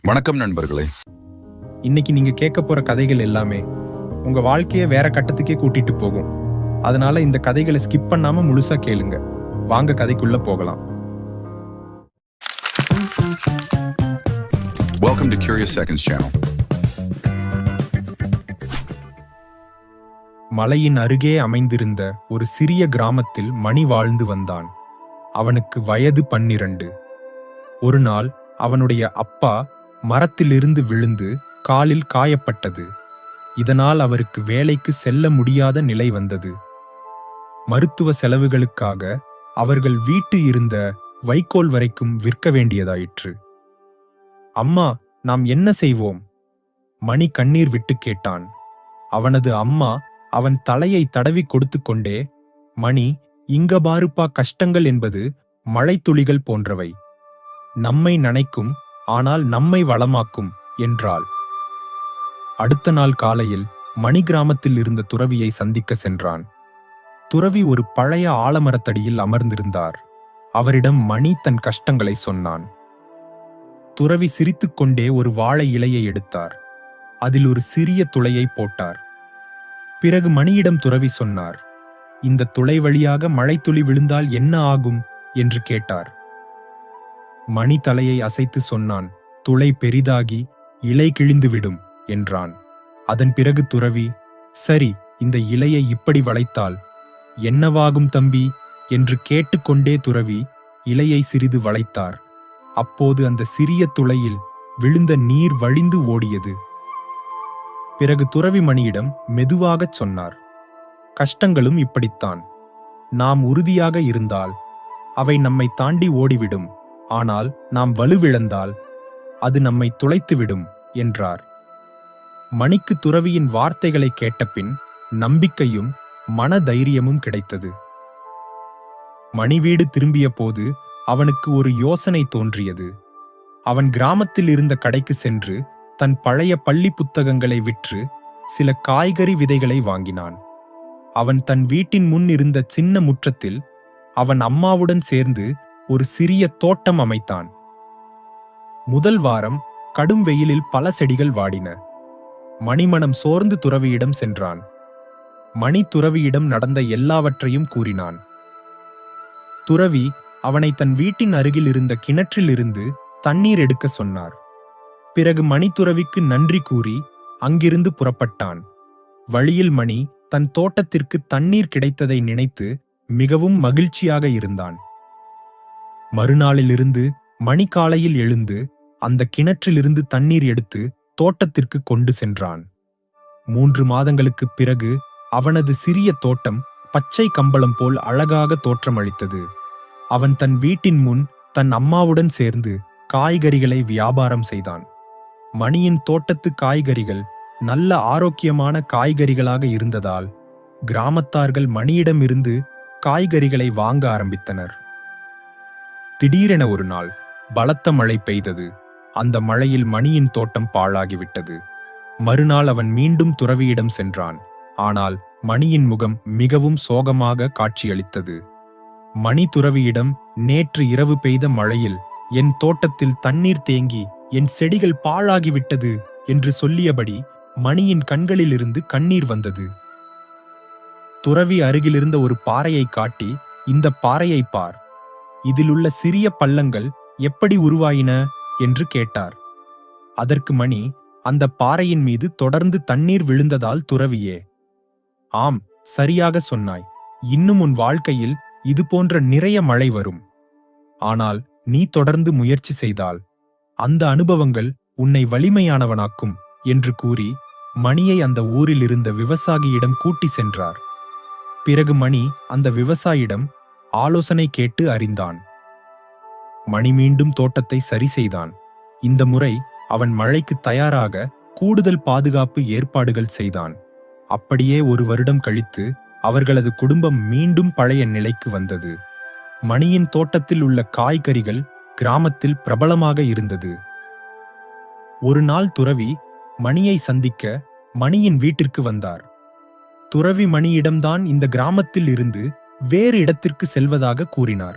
வணக்கம் நண்பர்களே. இன்னைக்கு நீங்க கேட்க போற கதைகள் எல்லாமே உங்க வாழ்க்கைய வேற கட்டத்துக்கே கூட்டிட்டு போகும். அதனால இந்த கதைகளை ஸ்கிப் பண்ணாம முழுசா கேளுங்க. வாங்க கதைக்குள்ள போகலாம். Welcome to Curious Seconds channel. மலையின் அருகே அமைந்திருந்த ஒரு சிறிய கிராமத்தில் மணி வாழ்ந்து வந்தான். அவனுக்கு வயது 12. ஒரு நாள் அவனுடைய அப்பா மரத்திலிருந்து விழுந்து காலில் காயப்பட்டது. இதனால் அவருக்கு வேலைக்கு செல்ல முடியாத நிலை வந்தது. மருத்துவ செலவுகளுக்காக அவர்கள் வீட்டு இருந்த வைக்கோல் வரைக்கும் விற்க வேண்டியதாயிற்று. அம்மா, நாம் என்ன செய்வோம்? மணி கண்ணீர் விட்டு கேட்டான். அவனது அம்மா அவன் தலையை தடவி கொடுத்து கொண்டே, மணி, இங்க பாருப்பா, கஷ்டங்கள் என்பது மழைத்துளிகள் போன்றவை. நம்மை நனைக்கும், ஆனால் நம்மை வளமாக்கும் என்றாள். அடுத்த நாள் காலையில் மணி கிராமத்தில் இருந்த துறவியை சந்திக்க சென்றான். துறவி ஒரு பழைய ஆலமரத்தடியில் அமர்ந்திருந்தார். அவரிடம் மணி தன் கஷ்டங்களை சொன்னான். துறவி சிரித்துக்கொண்டே ஒரு வாழை இலையை எடுத்தார். அதில் ஒரு சிறிய துளையை போட்டார். பிறகு மணியிடம் துறவி சொன்னார், இந்த துளை வழியாக மழைத்துளி விழுந்தால் என்ன ஆகும் என்று கேட்டார். மணி தலையை அசைத்து சொன்னான், துளை பெரிதாகி இலை கிழிந்துவிடும் என்றான். அதன் பிறகு துறவி, சரி, இந்த இலையை இப்படி வளைத்தால் என்னவாகும் தம்பி என்று கேட்டுக்கொண்டே துறவி இலையை சிறிது வளைத்தார். அப்போது அந்த சிறிய துளையில் விழுந்த நீர் வழிந்து ஓடியது. பிறகு துறவி மணியிடம் மெதுவாகச் சொன்னார், கஷ்டங்களும் இப்படித்தான். நாம் உறுதியாக இருந்தால் அவை நம்மை தாண்டி ஓடிவிடும். ஆனால் நாம் வலுவிழந்தால் அது நம்மை துளைத்துவிடும் என்றார். மணிக்கு துறவியின் வார்த்தைகளை கேட்டபின் நம்பிக்கையும் மன தைரியமும் கிடைத்தது. மணி வீடு திரும்பிய போது அவனுக்கு ஒரு யோசனை தோன்றியது. அவன் கிராமத்தில் இருந்த கடைக்கு சென்று தன் பழைய பள்ளி புத்தகங்களை விற்று சில காய்கறி விதைகளை வாங்கினான். அவன் தன் வீட்டின் முன் இருந்த சின்ன முற்றத்தில் அவன் அம்மாவுடன் சேர்ந்து ஒரு சிறிய தோட்டம் அமைத்தான். முதல் வாரம் கடும் வெயிலில் பல செடிகள் வாடின. மணிமனம் சோர்ந்து துறவியிடம் சென்றான். மணி துறவியிடம் நடந்த எல்லாவற்றையும் கூறினான். துறவி அவனை தன் வீட்டின் அருகில் இருந்த கிணற்றிலிருந்து தண்ணீர் எடுக்க சொன்னார். பிறகு மணி துறவிக்கு நன்றி கூறி அங்கிருந்து புறப்பட்டான். வழியில் மணி தன் தோட்டத்திற்கு தண்ணீர் கிடைத்ததை நினைத்து மிகவும் மகிழ்ச்சியாக இருந்தான். மறுநாளிலிருந்து மணி காலையில் எழுந்து அந்த கிணற்றிலிருந்து தண்ணீர் எடுத்து தோட்டத்திற்கு கொண்டு சென்றான். 3 மாதங்களுக்குப் பிறகு அவனது சிறிய தோட்டம் பச்சை கம்பளம் போல் அழகாக தோற்றமளித்தது. அவன் தன் வீட்டின் முன் தன் அம்மாவுடன் சேர்ந்து காய்கறிகளை வியாபாரம் செய்தான். மணியின் தோட்டத்து காய்கறிகள் நல்ல ஆரோக்கியமான காய்கறிகளாக இருந்ததால் கிராமத்தார்கள் மணியிடமிருந்து காய்கறிகளை வாங்க ஆரம்பித்தனர். திடீரென ஒரு நாள் பலத்த மழை பெய்தது. அந்த மழையில் மணியின் தோட்டம் பாழாகிவிட்டது. மறுநாள் அவன் மீண்டும் துறவியிடம் சென்றான். ஆனால் மணியின் முகம் மிகவும் சோகமாக காட்சியளித்தது. மணி துறவியிடம், நேற்று இரவு பெய்த மழையில் என் தோட்டத்தில் தண்ணீர் தேங்கி என் செடிகள் பாழாகிவிட்டது என்று சொல்லியபடி மணியின் கண்களிலிருந்து கண்ணீர் வந்தது. துறவி அருகிலிருந்த ஒரு பாறையை காட்டி, இந்த பாறையை பார், இதிலுள்ள சிறிய பள்ளங்கள் எப்படி உருவாயின என்று கேட்டார். அதற்கு மணி, அந்த பாறையின் மீது தொடர்ந்து தண்ணீர் விழுந்ததால் துறவியே. ஆம், சரியாக சொன்னாய். இன்னும் உன் வாழ்க்கையில் இது போன்ற நிறைய மழை வரும். ஆனால் நீ தொடர்ந்து முயற்சி செய்தால் அந்த அனுபவங்கள் உன்னை வலிமையானவனாக்கும் என்று கூறி மணியை அந்த ஊரில் இருந்த விவசாயியிடம் கூட்டி சென்றார். பிறகு மணி அந்த விவசாயியிடம் ஆலோசனை கேட்டு அறிந்தான். மணி மீண்டும் தோட்டத்தை சரி செய்தான். இந்த முறை அவன் மழைக்கு தயாராக கூடுதல் பாதுகாப்பு ஏற்பாடுகள் செய்தான். அப்படியே 1 வருடம் கழித்து அவர்களது குடும்பம் மீண்டும் பழைய நிலைக்கு வந்தது. மணியின் தோட்டத்தில் உள்ள காய்கறிகள் கிராமத்தில் பிரபலமாக இருந்தது. ஒரு நாள் துறவி மணியை சந்திக்க மணியின் வீட்டிற்கு வந்தார். துறவி மணியிடம்தான் இந்த கிராமத்தில் இருந்து வேறு இடத்திற்கு செல்வதாக கூறினார்.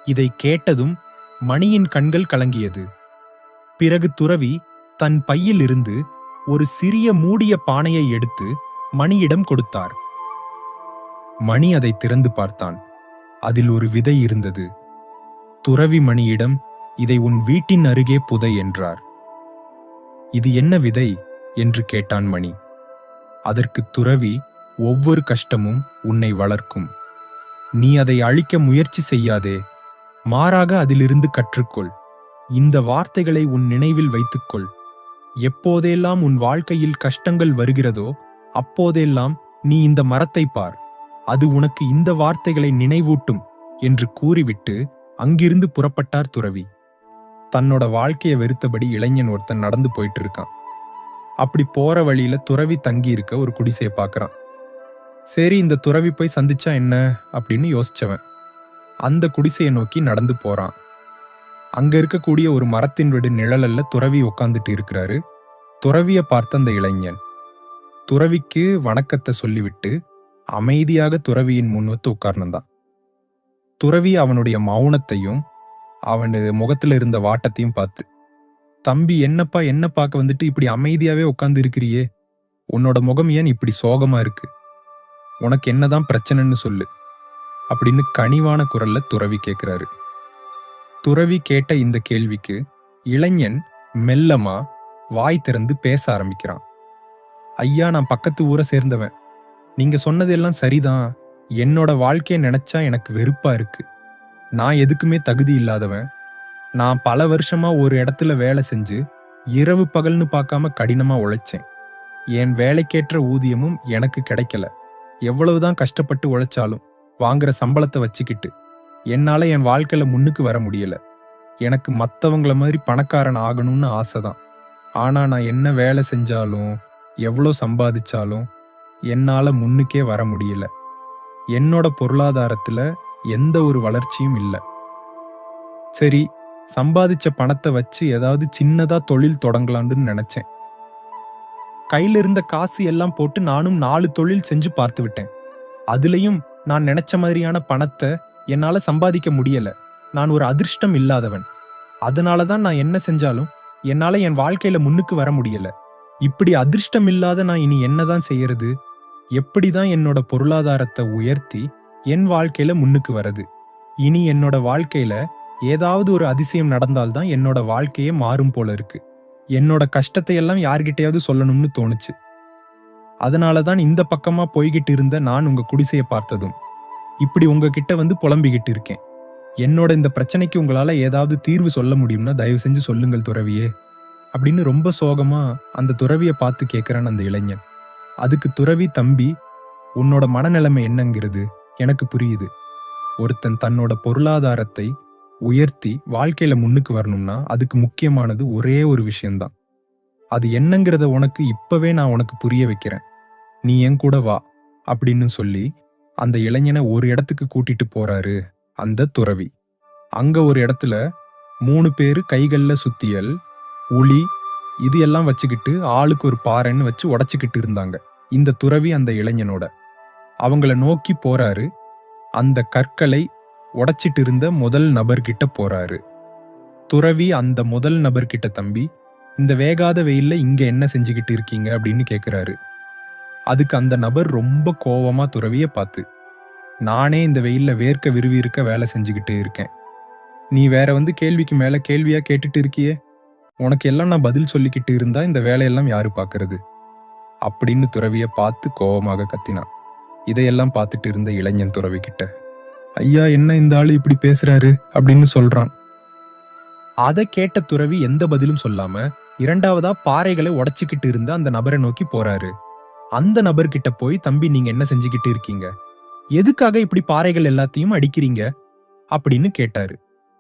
இதை கேட்டதும் மணியின் கண்கள் கலங்கியது. பிறகு துறவி தன் பையிலிருந்து ஒரு சிறிய மூடிய பானையை எடுத்து மணியிடம் கொடுத்தார். மணி அதை திறந்து பார்த்தான். அதில் ஒரு விதை இருந்தது. துறவி மணியிடம், "இதை உன் வீட்டின் அருகே புதை" என்றார். "இது என்ன விதை?" என்று கேட்டான் மணி. அதற்கு துறவி, "ஒவ்வொரு கஷ்டமும் உன்னை வளர்க்கும். நீ அதை அழிக்க முயற்சி செய்யாதே. மாறாக அதிலிருந்து கற்றுக்கொள். இந்த வார்த்தைகளை உன் நினைவில் வைத்துக்கொள். எப்போதெல்லாம் உன் வாழ்க்கையில் கஷ்டங்கள் வருகிறதோ அப்போதெல்லாம் நீ இந்த மரத்தை பார். அது உனக்கு இந்த வார்த்தைகளை நினைவூட்டும்" என்று கூறிவிட்டு அங்கிருந்து புறப்பட்டார் துறவி. தன்னோட வாழ்க்கையை வெறுத்தபடி இளைஞன் ஒருத்தன் நடந்து போயிட்டு இருக்கான். அப்படி போற வழியில துறவி தங்கி இருக்க ஒரு குடிசையை பார்க்கறான். சரி, இந்த துறவி போய் சந்திச்சா என்ன அப்படின்னு யோசிச்சவன் அந்த குடிசையை நோக்கி நடந்து போறான். அங்க இருக்கக்கூடிய ஒரு மரத்தின் விடு நிழல்ல துறவி உட்காந்துட்டு இருக்கிறாரு. துறவிய பார்த்த அந்த இளைஞன் துறவிக்கு வணக்கத்தை சொல்லிவிட்டு அமைதியாக துறவியின் முன் வந்து உட்கார்ந்தான். துறவி அவனுடைய மௌனத்தையும் அவனது முகத்துல இருந்த வாட்டத்தையும் பார்த்து, "தம்பி, என்னப்பா என்ன பார்க்க வந்துட்டு இப்படி அமைதியாவே உட்கார்ந்து இருக்கிறியே? உன்னோட முகம் ஏன் இப்படி சோகமா இருக்கு? உனக்கு என்னதான் பிரச்சனைன்னு சொல்லு" அப்படின்னு கனிவான குரல்ல துறவி கேட்கிறாரு. துறவி கேட்ட இந்த கேள்விக்கு இளைஞன் மெல்லமா வாய் திறந்து பேச ஆரம்பிக்கிறான். "ஐயா, நான் பக்கத்து ஊரை சேர்ந்தவன். நீங்க சொன்னதெல்லாம் சரிதான். என்னோட வாழ்க்கையை நினைச்சா எனக்கு வெறுப்பா இருக்கு. நான் எதுக்குமே தகுதி இல்லாதவன். நான் பல வருஷமா ஒரு இடத்துல வேலை செஞ்சு இரவு பகல்னு பார்க்காம கடினமா உழைச்சேன். என் வேலைக்கேற்ற ஊதியமும் எனக்கு கிடைக்கல. எவ்வளவுதான் கஷ்டப்பட்டு உழைச்சாலும் வாங்குற சம்பளத்தை வச்சுக்கிட்டு என்னால என் வாழ்க்கையில முன்னுக்கு வர முடியல. எனக்கு மத்தவங்கள மாதிரி பணக்காரன் ஆகணும்னு ஆசைதான். ஆனா நான் என்ன வேலை செஞ்சாலும் எவ்வளோ சம்பாதிச்சாலும் என்னால முன்னுக்கே வர முடியல. என்னோட பொருளாதாரத்துல எந்த ஒரு வளர்ச்சியும் இல்லை. சரி, சம்பாதிச்ச பணத்தை வச்சு ஏதாவது சின்னதா தொழில் தொடங்கலாம்னு நினைச்சேன். கையில இருந்த காசு எல்லாம் போட்டு நானும் 4 தொழில் செஞ்சு பார்த்து விட்டேன். அதுலயும் நான் நினைச்ச மாதிரியான பணத்தை என்னால சம்பாதிக்க முடியல. நான் ஒரு அதிர்ஷ்டம் இல்லாதவன். அதனாலதான் நான் என்ன செஞ்சாலும் என்னால என் வாழ்க்கையில முன்னுக்கு வர முடியல. இப்படி அதிர்ஷ்டம் இல்லாத நான் இனி என்னதான் செய்யறது? எப்படிதான் என்னோட பொருளாதாரத்தை உயர்த்தி என் வாழ்க்கையில முன்னுக்கு வரது? இனி என்னோட வாழ்க்கையில ஏதாவது ஒரு அதிசயம் நடந்தால்தான் என்னோட வாழ்க்கையே மாறும் போல இருக்கு. என்னோட கஷ்டத்தை எல்லாம் யார்கிட்டயாவது சொல்லணும்னு தோணுச்சு. அதனாலதான் இந்த பக்கமா போய்கிட்டு இருந்த நான் உங்க குடிசையை பார்த்ததும் இப்படி உங்ககிட்ட வந்து புலம்பிக்கிட்டு இருக்கேன். என்னோட இந்த பிரச்சனைக்கு உங்களால ஏதாவது தீர்வு சொல்ல முடியும்னா தயவு செஞ்சு சொல்லுங்கள் துறவியே அப்படின்னு ரொம்ப சோகமா அந்த துறவியை பார்த்து கேட்கிறான் அந்த இளைஞன். அதுக்கு துறவி, "தம்பி, உன்னோட மனநிலைமை என்னங்கிறது எனக்கு புரியுது. ஒருத்தன் தன்னோட பொருளாதாரத்தை உயர்த்தி வாழ்க்கையில முன்னுக்கு வரணும்னா அதுக்கு முக்கியமானது ஒரே ஒரு விஷயம்தான். அது என்னங்கிறத உனக்கு இப்பவே நான் உனக்கு புரிய வைக்கிறேன். நீ என் கூட வா" அப்படின்னு சொல்லி அந்த இளைஞனை ஒரு இடத்துக்கு கூட்டிட்டு போறாரு அந்த துறவி. அங்க ஒரு இடத்துல 3 பேரு கைகள்ல சுத்தியல், உளி இது எல்லாம் வச்சுக்கிட்டு ஆளுக்கு ஒரு பாறைன்னு வச்சு உடைச்சுக்கிட்டு இருந்தாங்க. இந்த துறவி அந்த இளைஞனோட அவங்கள நோக்கி போறாரு. அந்த கற்களை உடைச்சிட்டு இருந்த முதல் நபர்கிட்ட போறாரு. துறவி அந்த முதல் நபர்கிட்ட, "தம்பி, இந்த வேகாத வெயில்ல இங்க என்ன செஞ்சுக்கிட்டு இருக்கீங்க?" அப்படின்னு கேக்குறாரு. அதுக்கு அந்த நபர் ரொம்ப கோவமா துறவிய பார்த்து, "நானே இந்த வெயில்ல வேர்க்க விறுவி இருக்க வேலை செஞ்சுக்கிட்டு இருக்கேன். நீ வேற வந்து கேள்விக்கு மேல கேள்வியா கேட்டுட்டு இருக்கியே. உனக்கு எல்லாம் நான் பதில் சொல்லிக்கிட்டு இருந்தா இந்த வேலையெல்லாம் யாரு பாக்குறது?" அப்படின்னு துறவிய பார்த்து கோவமாக கத்தினான். இதையெல்லாம் பார்த்துட்டு இருந்த இளைஞன் துறவி கிட்ட, "ஐயா, என்ன இந்த ஆளு இப்படி பேசுறாரு?" அப்படின்னு சொல்றான். அதை கேட்ட துறவி எந்த பதிலும் சொல்லாம 2வதா பாறைகளை உடைச்சுக்கிட்டு இருந்த அந்த நபரை நோக்கி போறாரு. அந்த நபர்கிட்ட போய், "தம்பி, நீங்க என்ன செஞ்சுக்கிட்டு இருக்கீங்க? எதுக்காக இப்படி பாறைகள் எல்லாத்தையும் அடிக்கிறீங்க?" அப்படின்னு கேட்டாரு.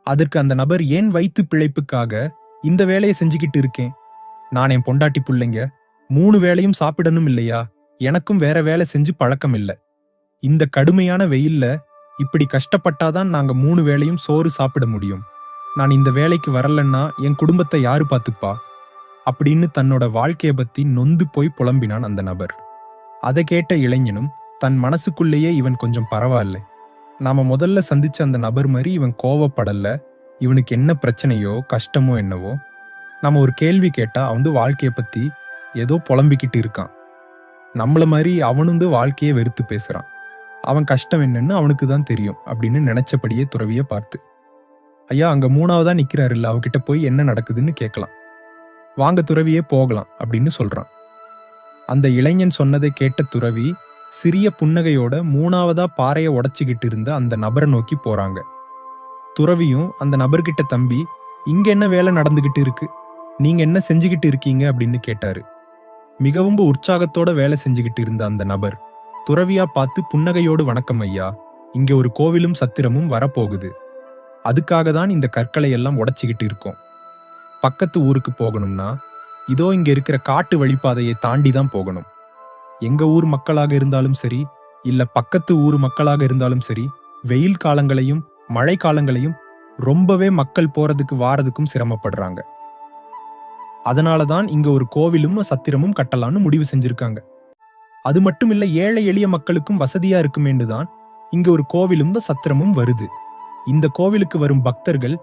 அதற்கு அந்த நபர், "ஏன் வயிற்று பிழைப்புக்காக இந்த வேலையை செஞ்சுக்கிட்டு இருக்கேன். நான் என் பொண்டாட்டி புள்ளைங்க 3 வேளையும் சாப்பிடணும் இல்லையா? எனக்கும் வேற வேலை செஞ்சு பழக்கம் இல்ல. இந்த கடுமையான வெயில்ல இப்படி கஷ்டப்பட்டாதான் நாங்க 3 வேளையும் சோறு சாப்பிட முடியும். நான் இந்த வேலைக்கு வரலன்னா என் குடும்பத்தை யாரு பாத்துப்பா?" அப்படின்னு தன்னோட வாழ்க்கைய பத்தி நொந்து போய் புலம்பினான் அந்த நபர். அதை கேட்ட இளைஞனும் தன் மனசுக்குள்ளேயே, "இவன் கொஞ்சம் பரவாயில்ல. நாம முதல்ல சந்திச்ச அந்த நபர் மாதிரி இவன் கோவப்படல. இவனுக்கு என்ன பிரச்சனையோ கஷ்டமோ என்னவோ, நம்ம ஒரு கேள்வி கேட்டா அவன் வாழ்க்கைய பத்தி ஏதோ புலம்பிக்கிட்டு இருக்கான். நம்மள மாதிரி அவனும் வாழ்க்கையை வெறுத்து பேசுறான். அவன் கஷ்டம் என்னன்னு அவனுக்கு தான் தெரியும் அப்படின்னு நினைச்சபடியே துறவிய பார்த்து, ஐயா அங்க மூணாவதா நிக்கிறாரு இல்ல, அவகிட்ட போய் என்ன நடக்குதுன்னு கேட்கலாம். வாங்க துறவியே போகலாம் அப்படின்னு சொல்றான். அந்த இளைஞன் சொன்னதை கேட்ட துறவி சிறிய புன்னகையோட மூணாவதா பாறைய உடைச்சுக்கிட்டு இருந்த அந்த நபரை நோக்கி போறாங்க. துறவியும் அந்த நபர்கிட்ட, தம்பி இங்க என்ன வேலை நடந்துகிட்டு இருக்கு, நீங்க என்ன செஞ்சுகிட்டு இருக்கீங்க அப்படின்னு கேட்டாரு. மிகவும் உற்சாகத்தோட வேலை செஞ்சுகிட்டு இருந்த அந்த நபர் துறவியா பார்த்து புன்னகையோடு, வணக்கம் ஐயா, இங்க ஒரு கோவிலும் சத்திரமும் வரப்போகுது. அதுக்காக தான் இந்த கற்களை எல்லாம் உடைச்சுக்கிட்டு இருக்கோம். பக்கத்து ஊருக்கு போகணும்னா இதோ இங்க இருக்கிற காட்டு வழிப்பாதையை தாண்டி தான் போகணும். எங்க ஊர் மக்களாக இருந்தாலும் சரி, இல்ல பக்கத்து ஊர் மக்களாக இருந்தாலும் சரி, வெயில் காலங்களையும் மழை காலங்களையும் ரொம்பவே மக்கள் போறதுக்கு வாரதுக்கும் சிரமப்படுறாங்க. அதனாலதான் இங்க ஒரு கோவிலும் சத்திரமும் கட்டலான்னு முடிவு செஞ்சிருக்காங்க. அது மட்டும் இல்ல, ஏழை எளிய மக்களுக்கும் வசதியா இருக்குமேன்னு தான் இங்க ஒரு கோவிலும் சத்திரமும் வருது. இந்த கோவிலுக்கு வரும் பக்தர்கள்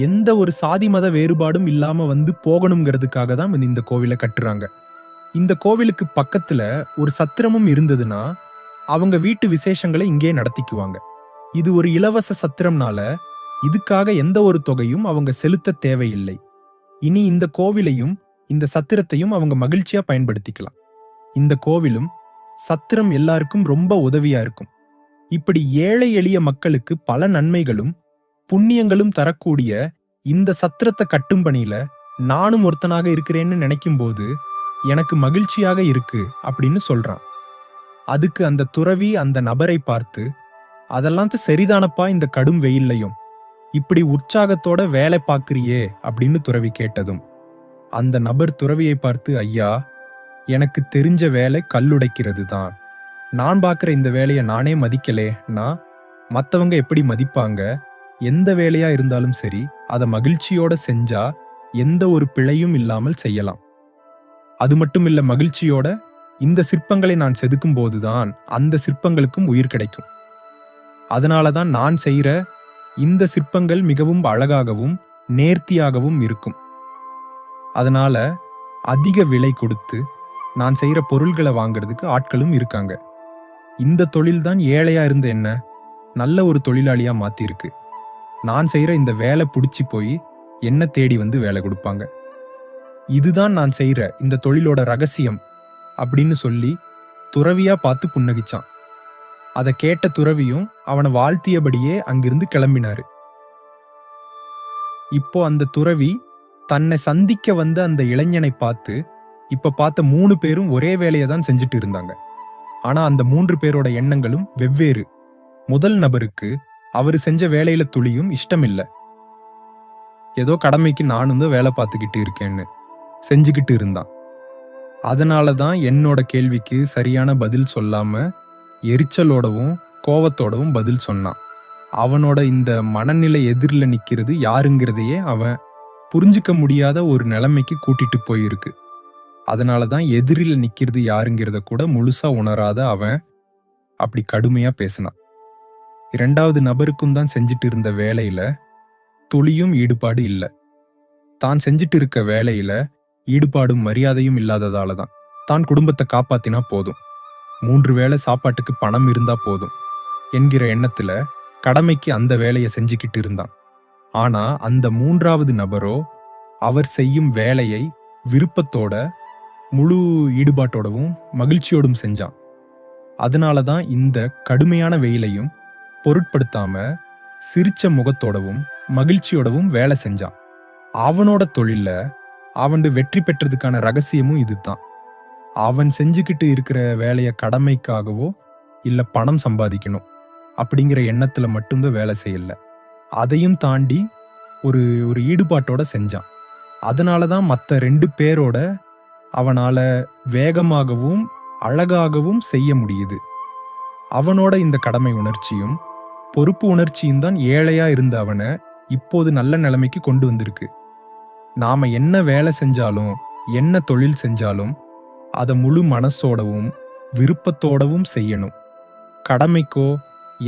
எந்த ஒரு சாதி மத வேறுபாடும் இல்லாம வந்து போகணுங்கிறதுக்காக தான் இந்த கோவிலை கட்டுறாங்க. இந்த கோவிலுக்கு பக்கத்துல ஒரு சத்திரமும் இருந்ததுன்னா அவங்க வீட்டு விசேஷங்களை இங்கே நடத்திக்குவாங்க. இது ஒரு இலவச சத்திரம்னால இதுக்காக எந்த ஒரு தொகையும் அவங்க செலுத்த தேவையில்லை. இனி இந்த கோவிலையும் இந்த சத்திரத்தையும் அவங்க மகிழ்ச்சியா பயன்படுத்திக்கலாம். இந்த கோவிலும் சத்திரம் எல்லாருக்கும் ரொம்ப உதவியா இருக்கும். இப்படி ஏழை எளிய மக்களுக்கு பல நன்மைகளும் புண்ணியங்களும் தரக்கூடிய இந்த சத்திரத்தை கட்டும் பணியில நானும் ஒருத்தனாக இருக்கிறேன்னு நினைக்கும் போது எனக்கு மகிழ்ச்சியாக இருக்கு அப்படின்னு சொல்றான். அதுக்கு அந்த துறவி அந்த நபரை பார்த்து, அதெல்லாம் சரிதானப்பா, இந்த கடும் வெயில்லையும் இப்படி உற்சாகத்தோட வேலை பார்க்கிறியே அப்படின்னு துறவி கேட்டதும் அந்த நபர் துறவியை பார்த்து, ஐயா எனக்கு தெரிஞ்ச வேலை கல்லுடைக்கிறது தான். நான் பார்க்குற இந்த வேலையை நானே மதிக்கலேன்னா மற்றவங்க எப்படி மதிப்பாங்க? எந்த வேலையா இருந்தாலும் சரி அதை மகிழ்ச்சியோட செஞ்சா எந்த ஒரு பிழையும் இல்லாமல் செய்யலாம். அது மட்டும் இல்ல, மகிழ்ச்சியோட இந்த சிற்பங்களை நான் செதுக்கும் போதுதான் அந்த சிற்பங்களுக்கும் உயிர் கிடைக்கும். அதனாலதான் நான் செய்யற இந்த சிற்பங்கள் மிகவும் அழகாகவும் நேர்த்தியாகவும் இருக்கும். அதனால அதிக விலை கொடுத்து நான் செய்யற பொருள்களை வாங்குறதுக்கு ஆட்களும் இருக்காங்க. இந்த தொழில் தான் ஏழையா இருந்த என்ன நல்ல ஒரு தொழிலாளியா மாத்திருக்கு. நான் செய்யற இந்த வேலை பிடிச்சி போய் என்ன தேடி வந்து வேலை கொடுப்பாங்க. இதுதான் நான் செய்யற இந்த தொழிலோட ரகசியம் அப்படின்னு சொல்லி துறவியா பார்த்து புன்னகிச்சான். அதை கேட்ட துறவியும் அவனை வாழ்த்தியபடியே அங்கிருந்து கிளம்பினாரு. இப்போ அந்த துறவி தன்னை சந்திக்க வந்த அந்த இளைஞனை பார்த்து, இப்ப பார்த்த 3 பேரும் ஒரே வேலையை தான் செஞ்சுட்டு இருந்தாங்க. ஆனா அந்த 3 பேரோட எண்ணங்களும் வெவ்வேறு. முதல் நபருக்கு அவரு செஞ்ச வேலையில துளியும் இஷ்டம் இல்ல. ஏதோ கடமைக்கு நானும் தான் வேலை பார்த்துக்கிட்டு இருக்கேன்னு செஞ்சுக்கிட்டு இருந்தான். அதனாலதான் என்னோட கேள்விக்கு சரியான பதில் சொல்லாம எரிச்சலோடவும் கோவத்தோடவும் பதில் சொன்னான். அவனோட இந்த மனநிலை எதிரில் நிக்கிறது யாருங்கிறதையே அவன் புரிஞ்சுக்க முடியாத ஒரு நிலைமைக்கு கூட்டிட்டு போயிருக்கு. அதனாலதான் எதிரில் நிக்கிறது யாருங்கிறத கூட முழுசா உணராத அவன் அப்படி கடுமையா பேசினான். 2வது நபருக்கும் தான் செஞ்சுட்டு இருந்த வேலையில துளியும் ஈடுபாடு இல்ல. தான் செஞ்சுட்டு இருக்க வேலையில ஈடுபாடும் மரியாதையும் இல்லாததால தான் குடும்பத்தை காப்பாத்தினா போதும், 3 வேளை சாப்பாட்டுக்கு பணம் இருந்தா போதும் என்கிற எண்ணத்துல கடமைக்கு அந்த வேலையை செஞ்சுக்கிட்டு இருந்தான். ஆனா அந்த 3வது நபரோ அவர் செய்யும் வேலையை விருப்பத்தோட முழு ஈடுபாட்டோடவும் மகிழ்ச்சியோடும் செஞ்சான். அதனாலதான் இந்த கடுமையான வெயிலையும் பொருட்படுத்தாம சிரிச்ச முகத்தோடவும் மகிழ்ச்சியோடவும் வேலை செஞ்சான். அவனோட தொழில அவன் வெற்றி பெற்றதுக்கான ரகசியமும் இதுதான். அவன் செஞ்சுக்கிட்டு இருக்கிற வேலைய கடமைக்காகவோ இல்ல பணம் சம்பாதிக்கணும் அப்படிங்கிற எண்ணத்துல மட்டும்தான் வேலை செய்யல, அதையும் தாண்டி ஒரு ஈடுபாட்டோட செஞ்சான். அதனாலதான் மற்ற 2 பேரோட அவனால வேகமாகவும் அழகாகவும் செய்ய முடியுது. அவனோட இந்த கடமை உணர்ச்சியும் பொறுப்பு உணர்ச்சியும் தான் ஏழையா இருந்த அவனை இப்போது நல்ல நிலைமைக்கு கொண்டு வந்திருக்கு. நாம என்ன வேலை செஞ்சாலும் என்ன தொழில் செஞ்சாலும் அதை முழு மனசோடவும் விருப்பத்தோடவும் செய்யணும். கடமைக்கோ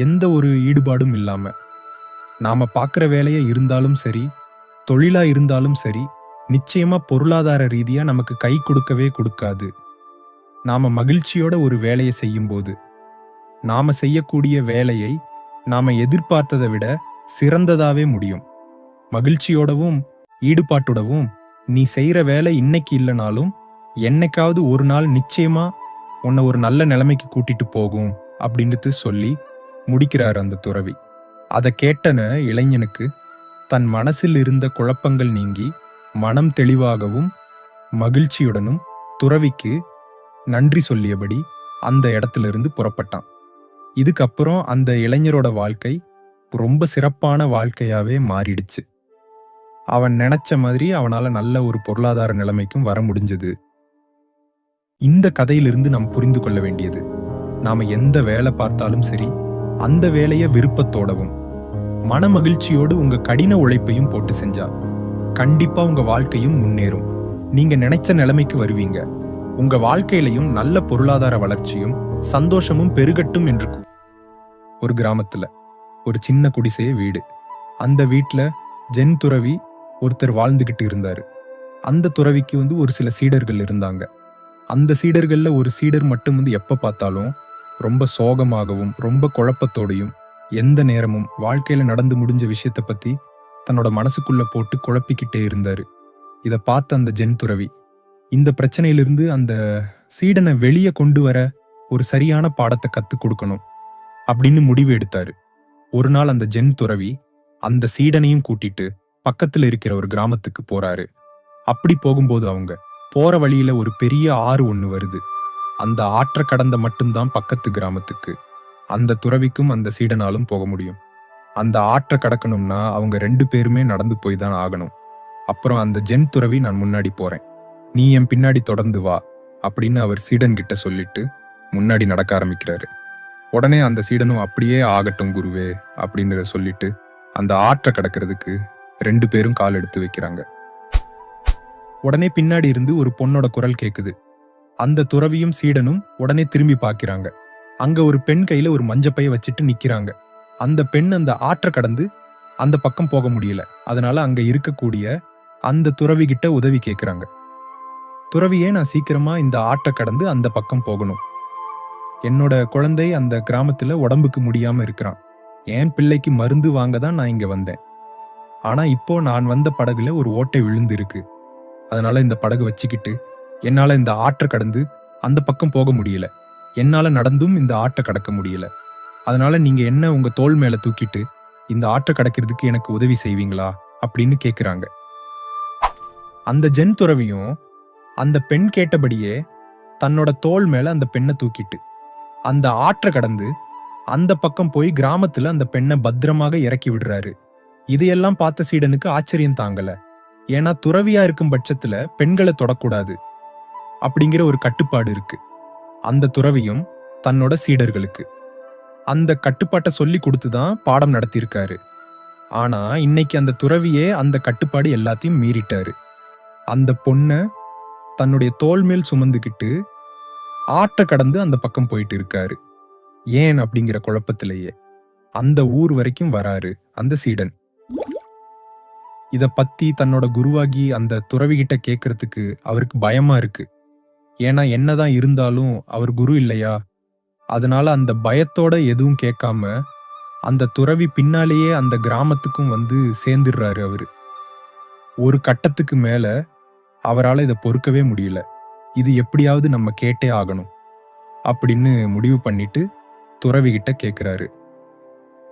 எந்த ஒரு ஈடுபாடும் இல்லாம. நாம பார்க்குற வேலையா இருந்தாலும் சரி, தொழிலா இருந்தாலும் சரி, நிச்சயமா பொருளாதார ரீதியா நமக்கு கை கொடுக்கவே கொடுக்காது. நாம மகிழ்ச்சியோட ஒரு வேலையை செய்யும்போது, நாம செய்யக்கூடிய வேலையை நாம எதிர்பார்த்ததை விட சிறந்ததாவே முடியும். மகிழ்ச்சியோடவும் ஈடுபாட்டோடவும் நீ செய்யற வேலை இன்னைக்கு இல்லைனாலும் என்னைக்காவது ஒரு நாள் நிச்சயமா உன்னை ஒரு நல்ல நிலைமைக்கு கூட்டிட்டு போகும் அப்படின்ட்டு சொல்லி முடிக்கிறார் அந்த துறவி. அதை கேட்டன இளைஞனுக்கு தன் மனசில் இருந்த குழப்பங்கள் நீங்கி மனம் தெளிவாகவும் மகிழ்ச்சியுடனும் துறவிக்கு நன்றி சொல்லியபடி அந்த இடத்திலிருந்து புறப்பட்டான். இதுக்கப்புறம் அந்த இளைஞரோட வாழ்க்கை ரொம்ப சிறப்பான வாழ்க்கையாவே மாறிடுச்சு. அவன் நினைச்ச மாதிரி அவனால நல்ல ஒரு பொருளாதார நிலைமைக்கும் வர முடிஞ்சது. இந்த கதையிலிருந்து நாம் புரிந்து கொள்ள வேண்டியது, நாம எந்த வேலை பார்த்தாலும் சரி, அந்த வேலையை விருப்பத்தோடவும் மன மகிழ்ச்சியோடு உங்க கடின உழைப்பையும் போட்டு செஞ்சா கண்டிப்பா உங்க வாழ்க்கையும் முன்னேறும். நீங்க நினைச்ச நிலைமைக்கு வருவீங்க. உங்க வாழ்க்கையிலையும் நல்ல பொருளாதார வளர்ச்சியும் சந்தோஷமும் பெருகட்டும் என்று ஒரு கிராமத்துல ஒரு சின்ன குடிசைய வீடு. அந்த வீட்டுல ஜென் துறவி ஒருத்தர் வாழ்ந்துகிட்டு இருந்தாரு. அந்த துறவிக்கு ஒரு சில சீடர்கள் இருந்தாங்க. அந்த சீடர்கள்ல ஒரு சீடர் மட்டும் எப்ப பார்த்தாலும் ரொம்ப சோகமாகவும் ரொம்ப குழப்பத்தோடையும் எந்த நேரமும் வாழ்க்கையில நடந்து முடிஞ்ச விஷயத்த பத்தி தன்னோட மனசுக்குள்ள போட்டு குழப்பிக்கிட்டே இருந்தாரு. இத பார்த்த அந்த ஜென் துறவி இந்த பிரச்சனையிலிருந்து அந்த சீடனை வெளியே கொண்டு வர ஒரு சரியான பாடத்தை கத்துக் கொடுக்கணும் அப்படின்னு முடிவு எடுத்தாரு. ஒரு நாள் அந்த ஜென் துறவி அந்த சீடனையும் கூட்டிட்டு பக்கத்துல இருக்கிற ஒரு கிராமத்துக்கு போறாரு. அப்படி போகும்போது அவங்க போற வழியில ஒரு பெரிய ஆறு ஒண்ணு வருது. அந்த ஆற்றை கடந்த மட்டும்தான் பக்கத்து கிராமத்துக்கு அந்த துறவிக்கும் அந்த சீடனாலும் போக முடியும். அந்த ஆற்றை கடக்கணும்னா அவங்க 2 பேருமே நடந்து போய் தான் ஆகணும். அப்புறம் அந்த ஜென் துறவி, நான் முன்னாடி போறேன், நீ என் பின்னாடி தொடர்ந்து வா அப்படின்னு அவர் சீடன் கிட்ட சொல்லிட்டு முன்னாடி நடக்க ஆரம்பிக்கிறாரு. உடனே அந்த சீடனும் அப்படியே ஆகட்டும் குருவே அப்படின்னு சொல்லிட்டு அந்த ஆற்றை கடக்கிறதுக்கு 2 பேரும் கால் எடுத்து வைக்கிறாங்க. உடனே பின்னாடி இருந்து ஒரு பொண்ணோட குரல் கேக்குது. அந்த துறவியும் சீடனும் உடனே திரும்பி பார்க்கிறாங்க. அங்க ஒரு பெண் கையில ஒரு மஞ்சப்பைய வச்சுட்டு நிக்கிறாங்க. அந்த பெண் அந்த ஆற்றை கடந்து அந்த பக்கம் போக முடியல. அதனால அங்க இருக்கக்கூடிய அந்த துறவி கிட்ட உதவி கேட்கிறாங்க. துறவியே, நான் சீக்கிரமா இந்த ஆற்றை கடந்து அந்த பக்கம் போகணும். என்னோட குழந்தை அந்த கிராமத்துல உடம்புக்கு முடியாம இருக்கிறான். என் பிள்ளைக்கு மருந்து வாங்க தான் நான் இங்க வந்தேன். ஆனா இப்போ நான் வந்த படகுல ஒரு ஓட்டை விழுந்து இருக்கு. அதனால இந்த படகு வச்சுக்கிட்டு என்னால இந்த ஆற்றை கடந்து அந்த பக்கம் போக முடியல. என்னால நடந்தும் இந்த ஆற்றை கடக்க முடியல. அதனால நீங்க என்ன உங்க தோள் மேல தூக்கிட்டு இந்த ஆற்றை கடக்கிறதுக்கு எனக்கு உதவி செய்வீங்களா அப்படின்னு கேக்குறாங்க. அந்த ஜென் துறவியும் அந்த பெண் கேட்டபடியே தன்னோட தோள் மேல அந்த பெண்ணை தூக்கிட்டு அந்த ஆற்றை கடந்து அந்த பக்கம் போய் கிராமத்துல அந்த பெண்ணை பத்திரமாக இறக்கி விடுறாரு. இதையெல்லாம் பார்த்த சீடனுக்கு ஆச்சரியம் தாங்கல. ஏன்னா துறவியா இருக்கும் பட்சத்துல பெண்களை தொடக்கூடாது அப்படிங்கிற ஒரு கட்டுப்பாடு இருக்கு. அந்த துறவியும் தன்னோட சீடர்களுக்கு அந்த கட்டுப்பாட்டை சொல்லி கொடுத்துதான் பாடம் நடத்தியிருக்காரு. ஆனா இன்னைக்கு அந்த துறவியே அந்த கட்டுப்பாடு எல்லாத்தையும் மீறிட்டாரு. அந்த பொண்ண தன்னுடைய தோள் மேல் சுமந்துக்கிட்டு ஆற்றை கடந்து அந்த பக்கம் போயிட்டு இருக்காரு. ஏன் அப்படிங்கிற குழப்பத்திலேயே அந்த ஊர் வரைக்கும் வராரு அந்த சீடன். இத பத்தி தன்னோட குருவாகி அந்த துறவி கிட்ட கேட்கறதுக்கு அவருக்கு பயமா இருக்கு. ஏன்னா என்னதான் இருந்தாலும் அவர் குரு இல்லையா? அதனால அந்த பயத்தோட எதுவும் கேட்காம அந்த துறவி பின்னாலேயே அந்த கிராமத்துக்கும் சேர்ந்துடுறாரு அவரு. ஒரு கட்டத்துக்கு மேல அவரால் இதை பொறுக்கவே முடியல. இது எப்படியாவது நம்ம கேட்டே ஆகணும் அப்படின்னு முடிவு பண்ணிட்டு துறவி கிட்ட கேட்கிறாரு.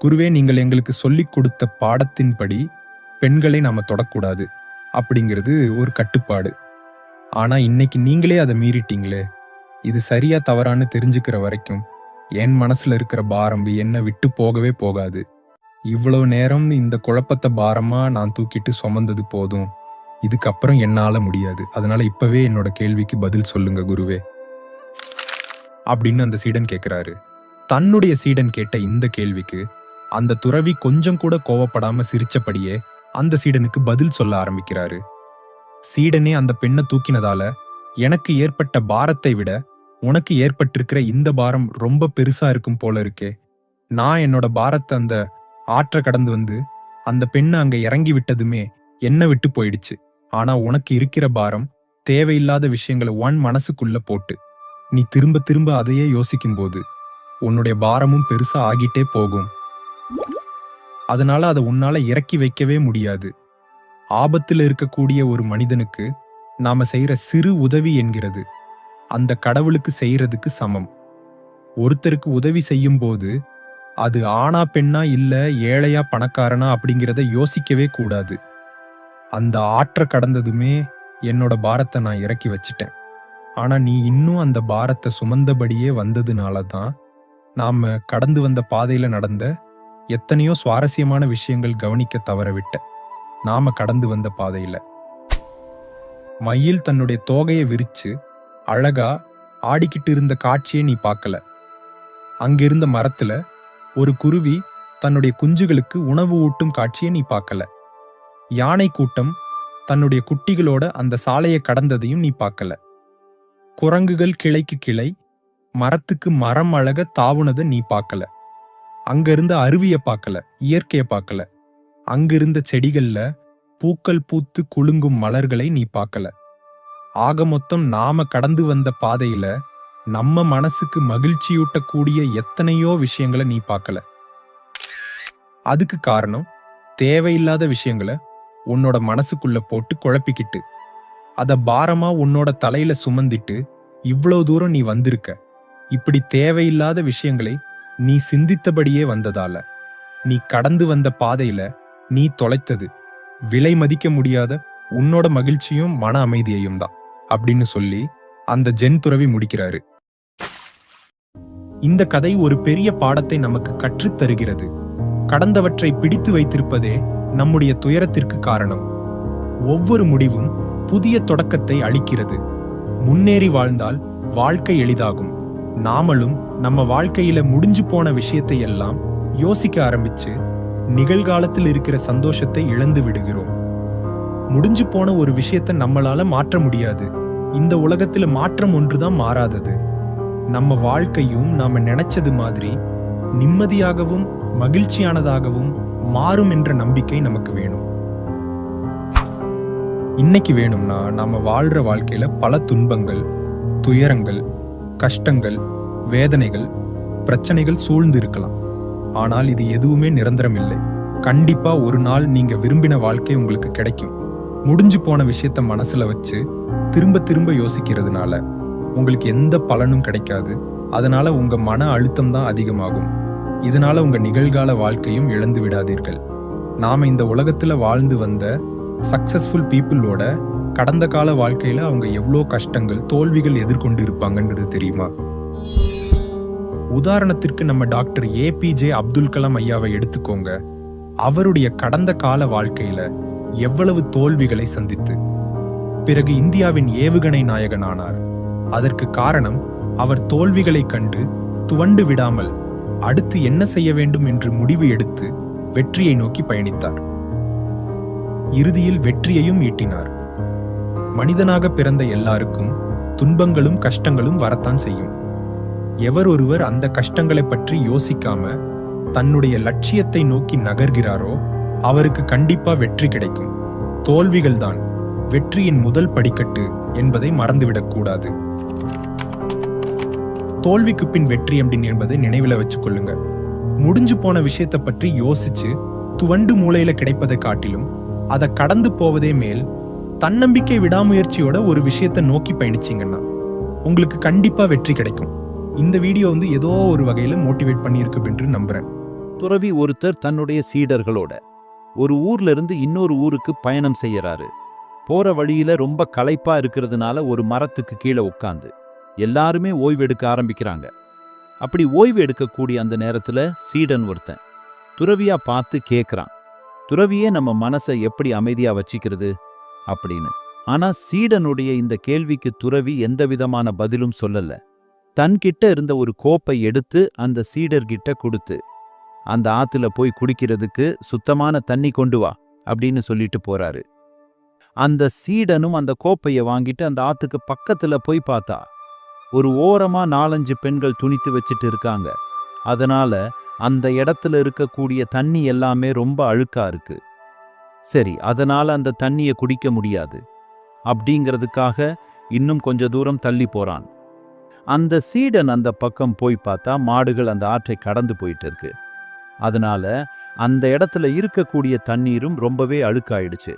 குருவே, நீங்கள் எங்களுக்கு சொல்லிக் கொடுத்த பாடத்தின்படி பெண்களை நாம தொடக்கூடாது அப்படிங்கிறது ஒரு கட்டுப்பாடு. ஆனா இன்னைக்கு நீங்களே அதை மீறிட்டீங்களே. இது சரியா தவறான்னு தெரிஞ்சுக்கிற வரைக்கும் என் மனசுல இருக்கிற பாரம் என்னை விட்டு போகவே போகாது. இவ்வளவு நேரம் இந்த குழப்பத்தை பாரமா நான் தூக்கிட்டு சுமந்தது போதும். இதுக்கப்புறம் என்னால முடியாது. அதனால இப்பவே என்னோட கேள்விக்கு பதில் சொல்லுங்க குருவே அப்படின்னு அந்த சீடன் கேட்கிறாரு. தன்னுடைய சீடன் கேட்ட இந்த கேள்விக்கு அந்த துறவி கொஞ்சம் கூட கோவப்படாம சிரிச்சபடியே அந்த சீடனுக்கு பதில் சொல்ல ஆரம்பிக்கிறாரு. சீடனே, அந்த பெண்ணை தூக்கினதால எனக்கு ஏற்பட்ட பாரத்தை விட உனக்கு ஏற்பட்டிருக்கிற இந்த பாரம் ரொம்ப பெருசா இருக்கும் போல இருக்கே. நான் என்னோட பாரத்தை அந்த ஆற்றை கடந்து அந்த பெண்ணை அங்க இறங்கி விட்டதுமே என்னை விட்டு போயிடுச்சு. ஆனா உனக்கு இருக்கிற பாரம் தேவையில்லாத விஷயங்களை உன் மனசுக்குள்ள போட்டு நீ திரும்ப திரும்ப அதையே யோசிக்கும்போது உன்னுடைய பாரமும் பெருசா ஆகிட்டே போகும். அதனால அதை உன்னால இறக்கி வைக்கவே முடியாது. ஆபத்துல இருக்கக்கூடிய ஒரு மனிதனுக்கு நாம செய்யற சிறு உதவி என்கிறது அந்த கடவுளுக்கு செய்யறதுக்கு சமம். ஒருத்தருக்கு உதவி செய்யும் போது அது ஆணா பெண்ணா இல்ல ஏழையா பணக்காரனா அப்படிங்கிறத யோசிக்கவே கூடாது. அந்த ஆற்ற கடந்ததுமே என்னோட பாரத்தை நான் இறக்கி வச்சிட்டேன். ஆனா நீ இன்னும் அந்த பாரத்தை சுமந்தபடியே வந்ததுனால தான் நாம கடந்து வந்த பாதையில நடந்த எத்தனையோ சுவாரஸ்யமான விஷயங்கள் கவனிக்க தவறவிட்ட. நாம கடந்து வந்த பாதையில மயில் தன்னுடைய தோகையை விரிச்சு அழகா ஆடிக்கிட்டு இருந்த காட்சியை நீ பார்க்கல. அங்கிருந்த மரத்துல ஒரு குருவி தன்னுடைய குஞ்சுகளுக்கு உணவு ஊட்டும் காட்சியை நீ பார்க்கல. யானை கூட்டம் தன்னுடைய குட்டிகளோட அந்த சாலையை கடந்ததையும் நீ பார்க்கல. குரங்குகள் கிளைக்கு கிளை மரத்துக்கு மரம் அழக தாவுனதை நீ பார்க்கல. அங்கிருந்த அருவிய பார்க்கல, இயற்கைய பார்க்கல. அங்கிருந்த செடிகள்ல பூக்கள் பூத்து குலுங்கும் மலர்களை நீ பார்க்கல. ஆக மொத்தம் நாம கடந்து வந்த பாதையில நம்ம மனசுக்கு மகிழ்ச்சியூட்டக்கூடிய எத்தனையோ விஷயங்களை நீ பார்க்கல. அதுக்கு காரணம் தேவையில்லாத விஷயங்களை உன்னோட மனசுக்குள்ள போட்டு குழப்பிக்கிட்டு அத பாரமா உன்னோட தலையில சுமந்திட்டு இவ்வளவு தூரம் நீ வந்திருக்க. இப்படி தேவையில்லாத விஷயங்களை நீ சிந்தித்தபடியே வந்ததால நீ கடந்து வந்த பாதையில நீ தொலைத்தது விலை மதிக்க முடியாத உன்னோட மகிழ்ச்சியும் மன அமைதியையும் தான் அப்படின்னு சொல்லி அந்த ஜென் துறவி முடிக்கிறாரு. இந்த கதை ஒரு பெரிய பாடத்தை நமக்கு கற்றுத் தருகிறது. கடந்தவற்றை பிடித்து வைத்திருப்பதே நம்முடைய துயரத்திற்கு காரணம். ஒவ்வொரு முடிவும் புதிய தொடக்கத்தை அளிக்கிறது. முன்னேறி வாழ்ந்தால் வாழ்க்கை எளிதாகும். நாமளும் நம்ம வாழ்க்கையில முடிஞ்சு போன விஷயத்தை எல்லாம் யோசிக்க ஆரம்பிச்சு நிகழ்காலத்தில் இருக்கிற சந்தோஷத்தை இழந்து விடுகிறோம். முடிஞ்சு போன ஒரு விஷயத்தை நம்மளால மாற்ற முடியாது. இந்த உலகத்துல மாற்றம் ஒன்றுதான் மாறாதது. நம்ம வாழ்க்கையும் நாம நினைச்சது மாதிரி நிம்மதியாகவும் மகிழ்ச்சியானதாகவும் மாறும் என்ற நம்பிக்கை நமக்கு வேணும். இன்னைக்கு வேணும்னா நாம வாழ்ற வாழ்க்கையில பல துன்பங்கள், துயரங்கள், கஷ்டங்கள், வேதனைகள், பிரச்சனைகள் சூழ்ந்து இருக்கலாம். ஆனால் இது எதுவுமே நிரந்தரம் இல்லை. கண்டிப்பா ஒரு நாள் நீங்க விரும்பின வாழ்க்கை உங்களுக்கு கிடைக்கும். முடிஞ்சு போன விஷயத்த மனசுல வச்சு திரும்ப திரும்ப யோசிக்கிறதுனால உங்களுக்கு எந்த பலனும் கிடைக்காது. அதனால உங்க மன அழுத்தம் தான் அதிகமாகும். இதனால உங்க நிகழ்கால வாழ்க்கையும் இழந்து விடாதீர்கள். நாம இந்த உலகத்துல வாழ்ந்து வந்த சக்சஸ்ஃபுல் பீப்புளோட கடந்த கால வாழ்க்கையில அவங்க எவ்வளோ கஷ்டங்கள், தோல்விகள் எதிர்கொண்டு இருப்பாங்கன்றது தெரியுமா? உதாரணத்திற்கு நம்ம டாக்டர் APJ அப்துல் கலாம் ஐயாவை எடுத்துக்கோங்க. அவருடைய கடந்த கால வாழ்க்கையில எவ்வளவு தோல்விகளை சந்தித்து பிறகு இந்தியாவின் ஏவுகணை நாயகனானார். அதற்கு காரணம் அவர் தோல்விகளை கண்டு துவண்டு விடாமல் அடுத்து என்ன செய்ய வேண்டும் என்று முடிவு எடுத்து வெற்றியை நோக்கி பயணித்தார். இறுதியில் வெற்றியையும் ஈட்டினார். மனிதனாக பிறந்த எல்லாருக்கும் துன்பங்களும் கஷ்டங்களும் வரத்தான் செய்யும். எவர் ஒருவர் அந்த கஷ்டங்களை பற்றி யோசிக்காம தன்னுடைய லட்சியத்தை நோக்கி நகர்கிறாரோ அவருக்கு கண்டிப்பா வெற்றி கிடைக்கும். தோல்விகள் தான் வெற்றியின் முதல் படிக்கட்டு என்பதை மறந்துவிடக் கூடாது. தோல்விக்கு பின் வெற்றி அப்படின்னு என்பதை நினைவில் வச்சுக் கொள்ளுங்க. முடிஞ்சு போன விஷயத்தை பற்றி யோசிச்சு துவண்டு மூளையில கிடைப்பதை காட்டிலும் அதை கடந்து போவதே மேல். தன்னம்பிக்கை விடாமுயற்சியோட ஒரு விஷயத்தை நோக்கி பயணிச்சீங்கன்னா உங்களுக்கு கண்டிப்பா வெற்றி கிடைக்கும். இந்த வீடியோ ஏதோ ஒரு வகையில மோட்டிவேட் பண்ணியிருக்கு என்று நம்புறேன். துறவி ஒருத்தர் தன்னுடைய சீடர்களோட ஒரு ஊர்ல இருந்து இன்னொரு ஊருக்கு பயணம் செய்யறாரு. போற வழியில ரொம்ப களைப்பா இருக்கிறதுனால ஒரு மரத்துக்கு கீழே உட்கார்ந்து எல்லாருமே ஓய்வு எடுக்க ஆரம்பிக்கிறாங்க. அப்படி ஓய்வு எடுக்கக்கூடிய அந்த நேரத்துல சீடன் ஒருத்தன் துறவியா பார்த்து கேட்கறான், துறவியே நம்ம மனசை எப்படி அமைதியா வச்சிக்கிறது அப்படின்னு. ஆனா சீடனுடைய இந்த கேள்விக்கு துறவி எந்த விதமான பதிலும் சொல்லல. தன்கிட்ட இருந்த ஒரு கோப்பை எடுத்து அந்த சீடர்கிட்ட கொடுத்து, அந்த ஆத்துல போய் குடிக்கிறதுக்கு சுத்தமான தண்ணி கொண்டு வா அப்படின்னு சொல்லிட்டு போறாரு. அந்த சீடனும் அந்த கோப்பையை வாங்கிட்டு அந்த ஆத்துக்கு பக்கத்துல போய் பார்த்தா ஒரு ஓரமா 4-5 பெண்கள் துணித்து வச்சிட்டு இருக்காங்க. அதனால அந்த இடத்துல இருக்கக்கூடிய தண்ணி எல்லாமே ரொம்ப அழுக்கா இருக்கு. சரி, அதனால அந்த தண்ணியை குடிக்க முடியாது அப்படிங்கிறதுக்காக இன்னும் கொஞ்ச தூரம் தள்ளி போறான். அந்த சீடன் அந்த பக்கம் போய் பார்த்தா மாடுகள் அந்த ஆற்றை கடந்து போயிட்டு இருக்கு. அதனால அந்த இடத்துல இருக்கக்கூடிய தண்ணீரும் ரொம்பவே அழுக்காயிடுச்சு.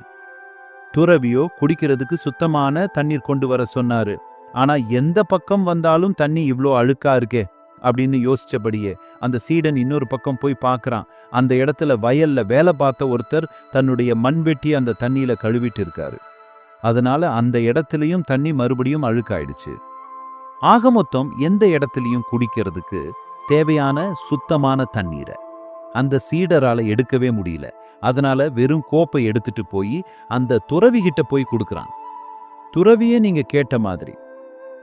துறவியோ குடிக்கிறதுக்கு சுத்தமான தண்ணீர் கொண்டு வர சொன்னாரு. ஆனா எந்த பக்கம் வந்தாலும் தண்ணி இவ்ளோ அழுக்கா இருக்கே அப்படின்னு யோசிச்சபடியே அந்த சீடன் இன்னொரு பக்கம் போய் பார்க்கறான். அந்த இடத்துல வயல்ல வேலை பார்த்த ஒருத்தர் தன்னுடைய மண்வெட்டி அந்த தண்ணியில கழுவிட்டு இருக்காரு. அதனால அந்த இடத்துலயும் தண்ணி மறுபடியும் அழுக்காயிடுச்சு. ஆக மொத்தம் எந்த இடத்துலயும் குடிக்கிறதுக்கு தேவையான சுத்தமான தண்ணீரை அந்த சீடரால எடுக்கவே முடியல. அதனால வெறும் கோப்பை எடுத்துட்டு போய் அந்த துறவிகிட்ட போய் கொடுக்கறான். துறவியே நீங்க கேட்ட மாதிரி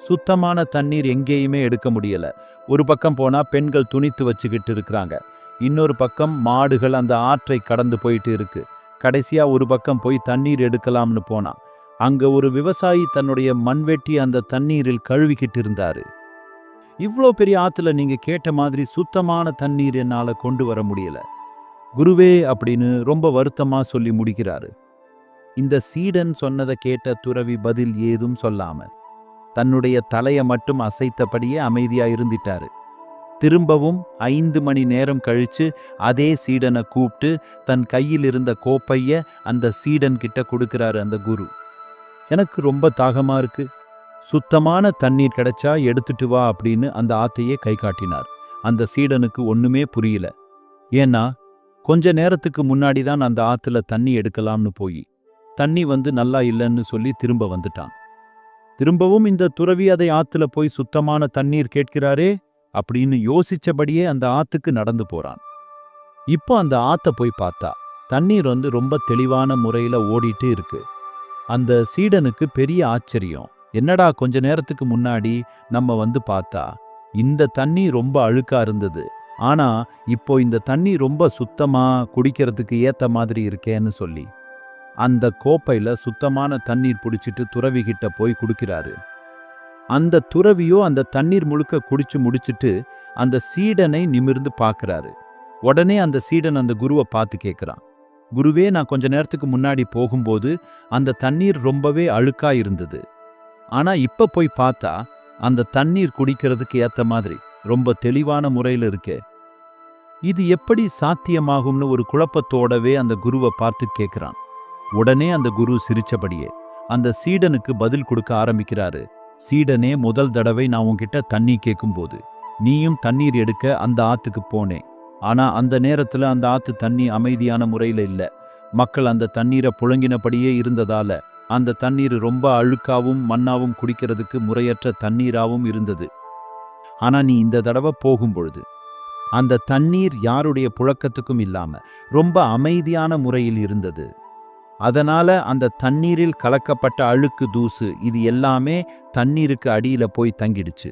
சுத்தமான தண்ணீர் எங்கேயுமே எடுக்க முடியல. ஒரு பக்கம் போனா பெண்கள் துணித்து வச்சுக்கிட்டு இருக்கிறாங்க, இன்னொரு பக்கம் மாடுகள் அந்த ஆற்றை கடந்து போயிட்டு இருக்கு. கடைசியா ஒரு பக்கம் போய் தண்ணீர் எடுக்கலாம்னு போனா அங்க ஒரு விவசாயி தன்னுடைய மண்வெட்டி அந்த தண்ணீரில் கழுவிக்கிட்டு இருந்தாரு. இவ்ளோ பெரிய ஆத்துல நீங்க கேட்ட மாதிரி சுத்தமான தண்ணீர் என்னால கொண்டு வர முடியல குருவே அப்படின்னு ரொம்ப வருத்தமா சொல்லி முடிக்கிறாரு. இந்த சீடன் சொன்னதை கேட்ட துறவி பதில் ஏதும் சொல்லாம தன்னுடைய தலையை மட்டும் அசைத்தபடியே அமைதியா இருந்துட்டாரு. திரும்பவும் 5 மணி நேரம் கழிச்சு அதே சீடனை கூப்பிட்டு தன் கையில் இருந்த கோப்பைய அந்த சீடன் கிட்ட கொடுக்கிறாரு அந்த குரு. எனக்கு ரொம்ப தாகமா இருக்கு, சுத்தமான தண்ணீர் கிடைச்சா எடுத்துட்டு வா அப்படின்னு அந்த ஆத்தையே கை காட்டினார். அந்த சீடனுக்கு ஒண்ணுமே புரியல. ஏன்னா கொஞ்ச நேரத்துக்கு முன்னாடி தான் அந்த ஆத்துல தண்ணி எடுக்கலாம்னு போய் தண்ணி நல்லா இல்லைன்னு சொல்லி திரும்ப வந்துட்டான். திரும்பவும் இந்த துறவி அதை ஆத்துல போய் சுத்தமான தண்ணீர் கேட்கிறாரே அப்படின்னு யோசிச்சபடியே அந்த ஆத்துக்கு நடந்து போறான். இப்போ அந்த ஆத்த போய் பார்த்தா தண்ணீர் ரொம்ப தெளிவான முறையில ஓடிட்டு இருக்கு. அந்த சீடனுக்கு பெரிய ஆச்சரியம். என்னடா கொஞ்ச நேரத்துக்கு முன்னாடி நம்ம பார்த்தா இந்த தண்ணி ரொம்ப அழுக்கா இருந்தது, ஆனா இப்போ இந்த தண்ணி ரொம்ப சுத்தமா குடிக்கிறதுக்கு ஏத்த மாதிரி இருக்கேன்னு சொல்லி அந்த கோப்பையில சுத்தமான தண்ணீர் பிடிச்சிட்டு துறவி கிட்ட போய் குடிக்கிறாரு. அந்த துறவியோ அந்த தண்ணீர் முழுக்க குடிச்சு முடிச்சிட்டு அந்த சீடனை நிமிர்ந்து பார்க்கறாரு. உடனே அந்த சீடன் அந்த குருவை பார்த்து கேட்கிறான், குருவே, நான் கொஞ்ச நேரத்துக்கு முன்னாடி போகும்போது அந்த தண்ணீர் ரொம்பவே அழுக்கா இருந்தது, ஆனா இப்ப போய் பார்த்தா அந்த தண்ணீர் குடிக்கிறதுக்கு ஏத்த மாதிரி ரொம்ப தெளிவான முறையில் இருக்கே, இது எப்படி சாத்தியமாகும்னு ஒரு குழப்பத்தோடவே அந்த குருவை பார்த்து கேட்கிறான். உடனே அந்த குரு சிரிச்சபடியே அந்த சீடனுக்கு பதில் கொடுக்க ஆரம்பிக்கிறாரு. சீடனே, முதல் தடவை நான் உன்கிட்ட தண்ணி கேட்கும்போது நீயும் தண்ணீர் எடுக்க அந்த ஆத்துக்கு போனேன். ஆனா அந்த நேரத்துல அந்த ஆத்து தண்ணி அமைதியான முறையில இல்ல. மக்கள் அந்த தண்ணீரை புழங்கினபடியே இருந்ததால அந்த தண்ணீர் ரொம்ப அழுக்காவும் மண்ணாவும் குடிக்கிறதுக்கு முறையற்ற தண்ணீராவும் இருந்தது. ஆனா நீ இந்த தடவை போகும்பொழுது அந்த தண்ணீர் யாருடைய புழக்கத்துக்கும் இல்லாம ரொம்ப அமைதியான முறையில் இருந்தது. அதனால அந்த தண்ணீரில் கலக்கப்பட்ட அழுக்கு, தூசு இது எல்லாமே தண்ணீருக்கு அடியில போய் தங்கிடுச்சு.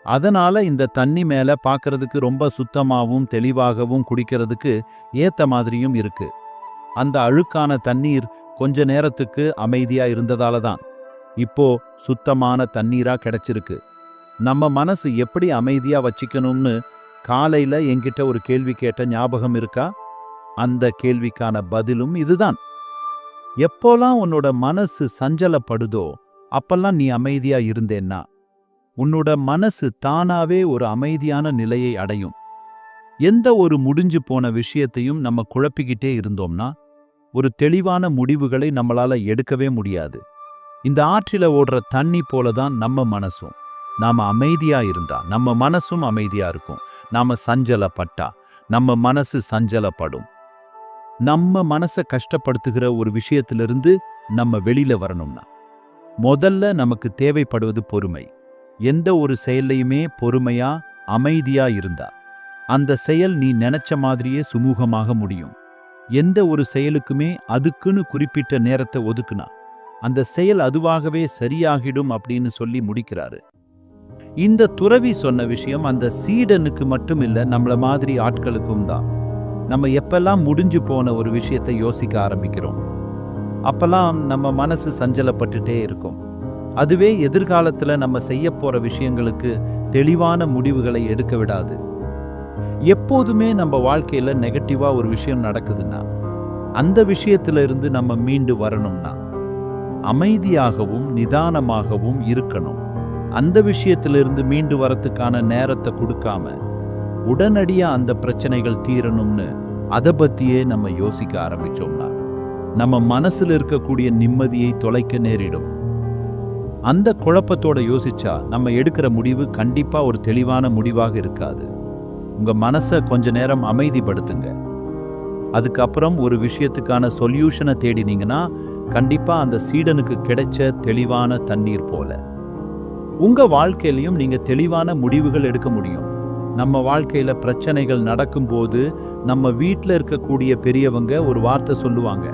அதனால இந்த தண்ணி மேல பார்க்கறதுக்கு ரொம்ப சுத்தமாகவும் தெளிவாகவும் குடிக்கிறதுக்கு ஏத்த மாதிரியும் இருக்கு. அந்த அழுக்கான தண்ணீர் கொஞ்ச நேரத்துக்கு அமைதியா இருந்ததால தான் இப்போ சுத்தமான தண்ணீரா கிடைச்சிருக்கு. நம்ம மனசு எப்படி அமைதியா வச்சுக்கணும்னு காலையில என்கிட்ட ஒரு கேள்வி கேட்ட ஞாபகம் இருக்கா? அந்த கேள்விக்கான பதிலும் இதுதான். எப்போலாம் உன்னோட மனசு சஞ்சலப்படுதோ அப்பெல்லாம் நீ அமைதியா இருந்தேன்னா உன்னோட மனசு தானாவே ஒரு அமைதியான நிலையை அடையும். எந்த ஒரு முடிஞ்சு போன விஷயத்தையும் நம்ம குழப்பிக்கிட்டே இருந்தோம்னா ஒரு தெளிவான முடிவுகளை நம்மளால எடுக்கவே முடியாது. இந்த ஆற்றில ஓடுற தண்ணி போலதான் நம்ம மனசும். நாம அமைதியா இருந்தா நம்ம மனசும் அமைதியா இருக்கும். நாம சஞ்சலப்பட்டா நம்ம மனசு சஞ்சலப்படும். நம்ம மனசை கஷ்டப்படுத்துகிற ஒரு விஷயத்திலிருந்து நம்ம வெளியில வரணும்னா முதல்ல நமக்கு தேவைப்படுவது பொறுமை. எந்த ஒரு செயல்லையுமே பொறுமையா அமைதியா இருந்தா அந்த செயல் நீ நினைச்ச மாதிரியே சுமூகமாக முடியும். எந்த ஒரு செயலுக்குமே அதுக்குன்னு குறிப்பிட்ட நேரத்தை ஒதுக்குனா அந்த செயல் அதுவாகவே சரியாகிடும் அப்படின்னு சொல்லி முடிக்கிறாரு. இந்த துறவி சொன்ன விஷயம் அந்த சீடனுக்கு மட்டும் இல்ல, நம்மள மாதிரி ஆட்களுக்கும் தான். நம்ம எப்பெல்லாம் முடிஞ்சு போன ஒரு விஷயத்தை யோசிக்க ஆரம்பிக்கிறோம் அப்பெல்லாம் நம்ம மனசு சஞ்சலப்பட்டுட்டே இருக்கும். அதுவே எதிர்காலத்துல நம்ம செய்ய போற விஷயங்களுக்கு தெளிவான முடிவுகளை எடுக்க விடாது. எப்போதுமே நம்ம வாழ்க்கையில நெகட்டிவா ஒரு விஷயம் நடக்குதுன்னா அந்த விஷயத்துல இருந்து நம்ம மீண்டு வரணும்னா அமைதியாகவும் நிதானமாகவும் இருக்கணும். அந்த விஷயத்திலிருந்து மீண்டு வரத்துக்கான நேரத்தை கொடுக்காம உடனடியா அந்த பிரச்சனைகள் தீரணும்னு அதை பத்தியே நம்ம யோசிக்க ஆரம்பிச்சோம்னா நம்ம மனசுல இருக்கக்கூடிய நிம்மதியை தொலைக்க நேரிடும். அந்த குழப்பத்தோட யோசிச்சா நம்ம எடுக்கிற முடிவு கண்டிப்பா ஒரு தெளிவான முடிவாக இருக்காது. உங்க மனசை கொஞ்ச நேரம் அமைதிப்படுத்துங்க. அதுக்கப்புறம் ஒரு விஷயத்துக்கான சொல்யூஷனை தேடினீங்கன்னா கண்டிப்பா அந்த சீடனுக்கு கிடைச்ச தெளிவான தண்ணீர் போல உங்க வாழ்க்கையிலையும் நீங்க தெளிவான முடிவுகள் எடுக்க முடியும். நம்ம வாழ்க்கையில பிரச்சனைகள் நடக்கும்போது நம்ம வீட்டில் இருக்கக்கூடிய பெரியவங்க ஒரு வார்த்தை சொல்லுவாங்க,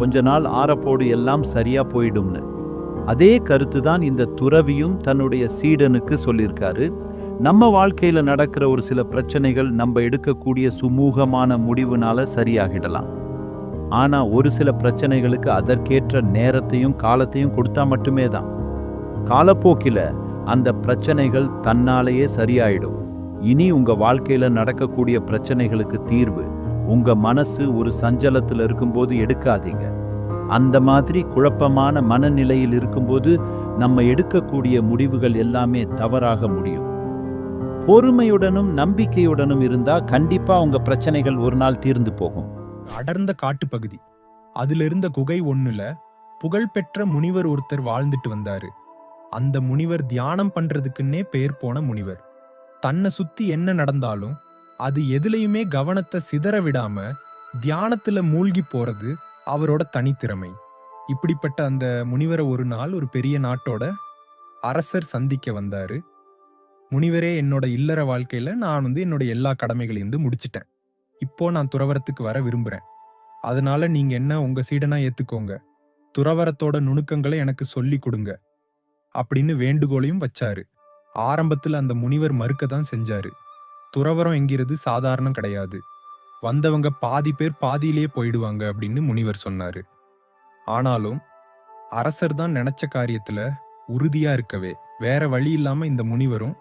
கொஞ்ச நாள் ஆறப்போடு எல்லாம் சரியா போயிடும்னு. அதே கருத்து தான் இந்த துறவியும் தன்னுடைய சீடனுக்கு சொல்லியிருக்காரு. நம்ம வாழ்க்கையில நடக்கிற ஒரு சில பிரச்சனைகள் நம்ம எடுக்கக்கூடிய சுமூகமான முடிவுனால சரியாகிடலாம். ஆனா ஒரு சில பிரச்சனைகளுக்கு அதற்கேற்ற நேரத்தையும் காலத்தையும் கொடுத்தா மட்டுமே தான். காலப்போக்கில அந்த பிரச்சனைகள் தன்னாலேயே சரியாயிடும். இனி உங்க வாழ்க்கையில நடக்கக்கூடிய பிரச்சனைகளுக்கு தீர்வு உங்க மனசு ஒரு சஞ்சலத்துல இருக்கும்போது எடுக்காதீங்க. அந்த மாதிரி குழப்பமான மனநிலையில் இருக்கும்போது நம்ம எடுக்கக்கூடிய முடிவுகள் எல்லாமே தவறாக முடியும். பொறுமையுடனும் நம்பிக்கையுடனும் இருந்தா கண்டிப்பா உங்க பிரச்சனைகள் ஒரு நாள் தீர்ந்து போகும். அடர்ந்த காட்டுப்பகுதி. அதுல இருந்த குகை ஒண்ணுல புகழ்பெற்ற முனிவர் ஒருத்தர் வாழ்ந்துட்டு வந்தாரு. அந்த முனிவர் தியானம் பண்றதுக்குன்னே பெயர் போன முனிவர். தன்னை சுத்தி என்ன நடந்தாலும் அது எதுலயுமே கவனத்தை சிதற விடாம தியானத்துல மூழ்கி போறது அவரோட தனித்திறமை. இப்படிப்பட்ட அந்த முனிவரை ஒரு நாள் ஒரு பெரிய நாட்டோட அரசர் சந்திக்க வந்தாரு. முனிவரே, என்னோட இல்லற வாழ்க்கையில நான் என்னோட எல்லா கடமைகளையும் முடிச்சிட்டேன். இப்போ நான் துறவரத்துக்கு வர விரும்புறேன். அதனால நீங்க என்ன உங்க சீடனா ஏத்துக்கோங்க. துறவரத்தோட நுணுக்கங்களை எனக்கு சொல்லி கொடுங்க அப்படின்னு வேண்டுகோளையும் வச்சாரு. ஆரம்பத்துல அந்த முனிவர் மறுக்க தான் செஞ்சாரு. துறவரம் என்கிறது சாதாரணம் கிடையாது. வந்தவங்க பாதி பேர் பாதியிலேயே போயிடுவாங்க அப்படின்னு முனிவர் சொன்னாரு. ஆனாலும் அரசர் தான் நினைச்ச காரியத்துல உறுதியா இருக்கவே வேற வழி இல்லாம இந்த முனிவரும்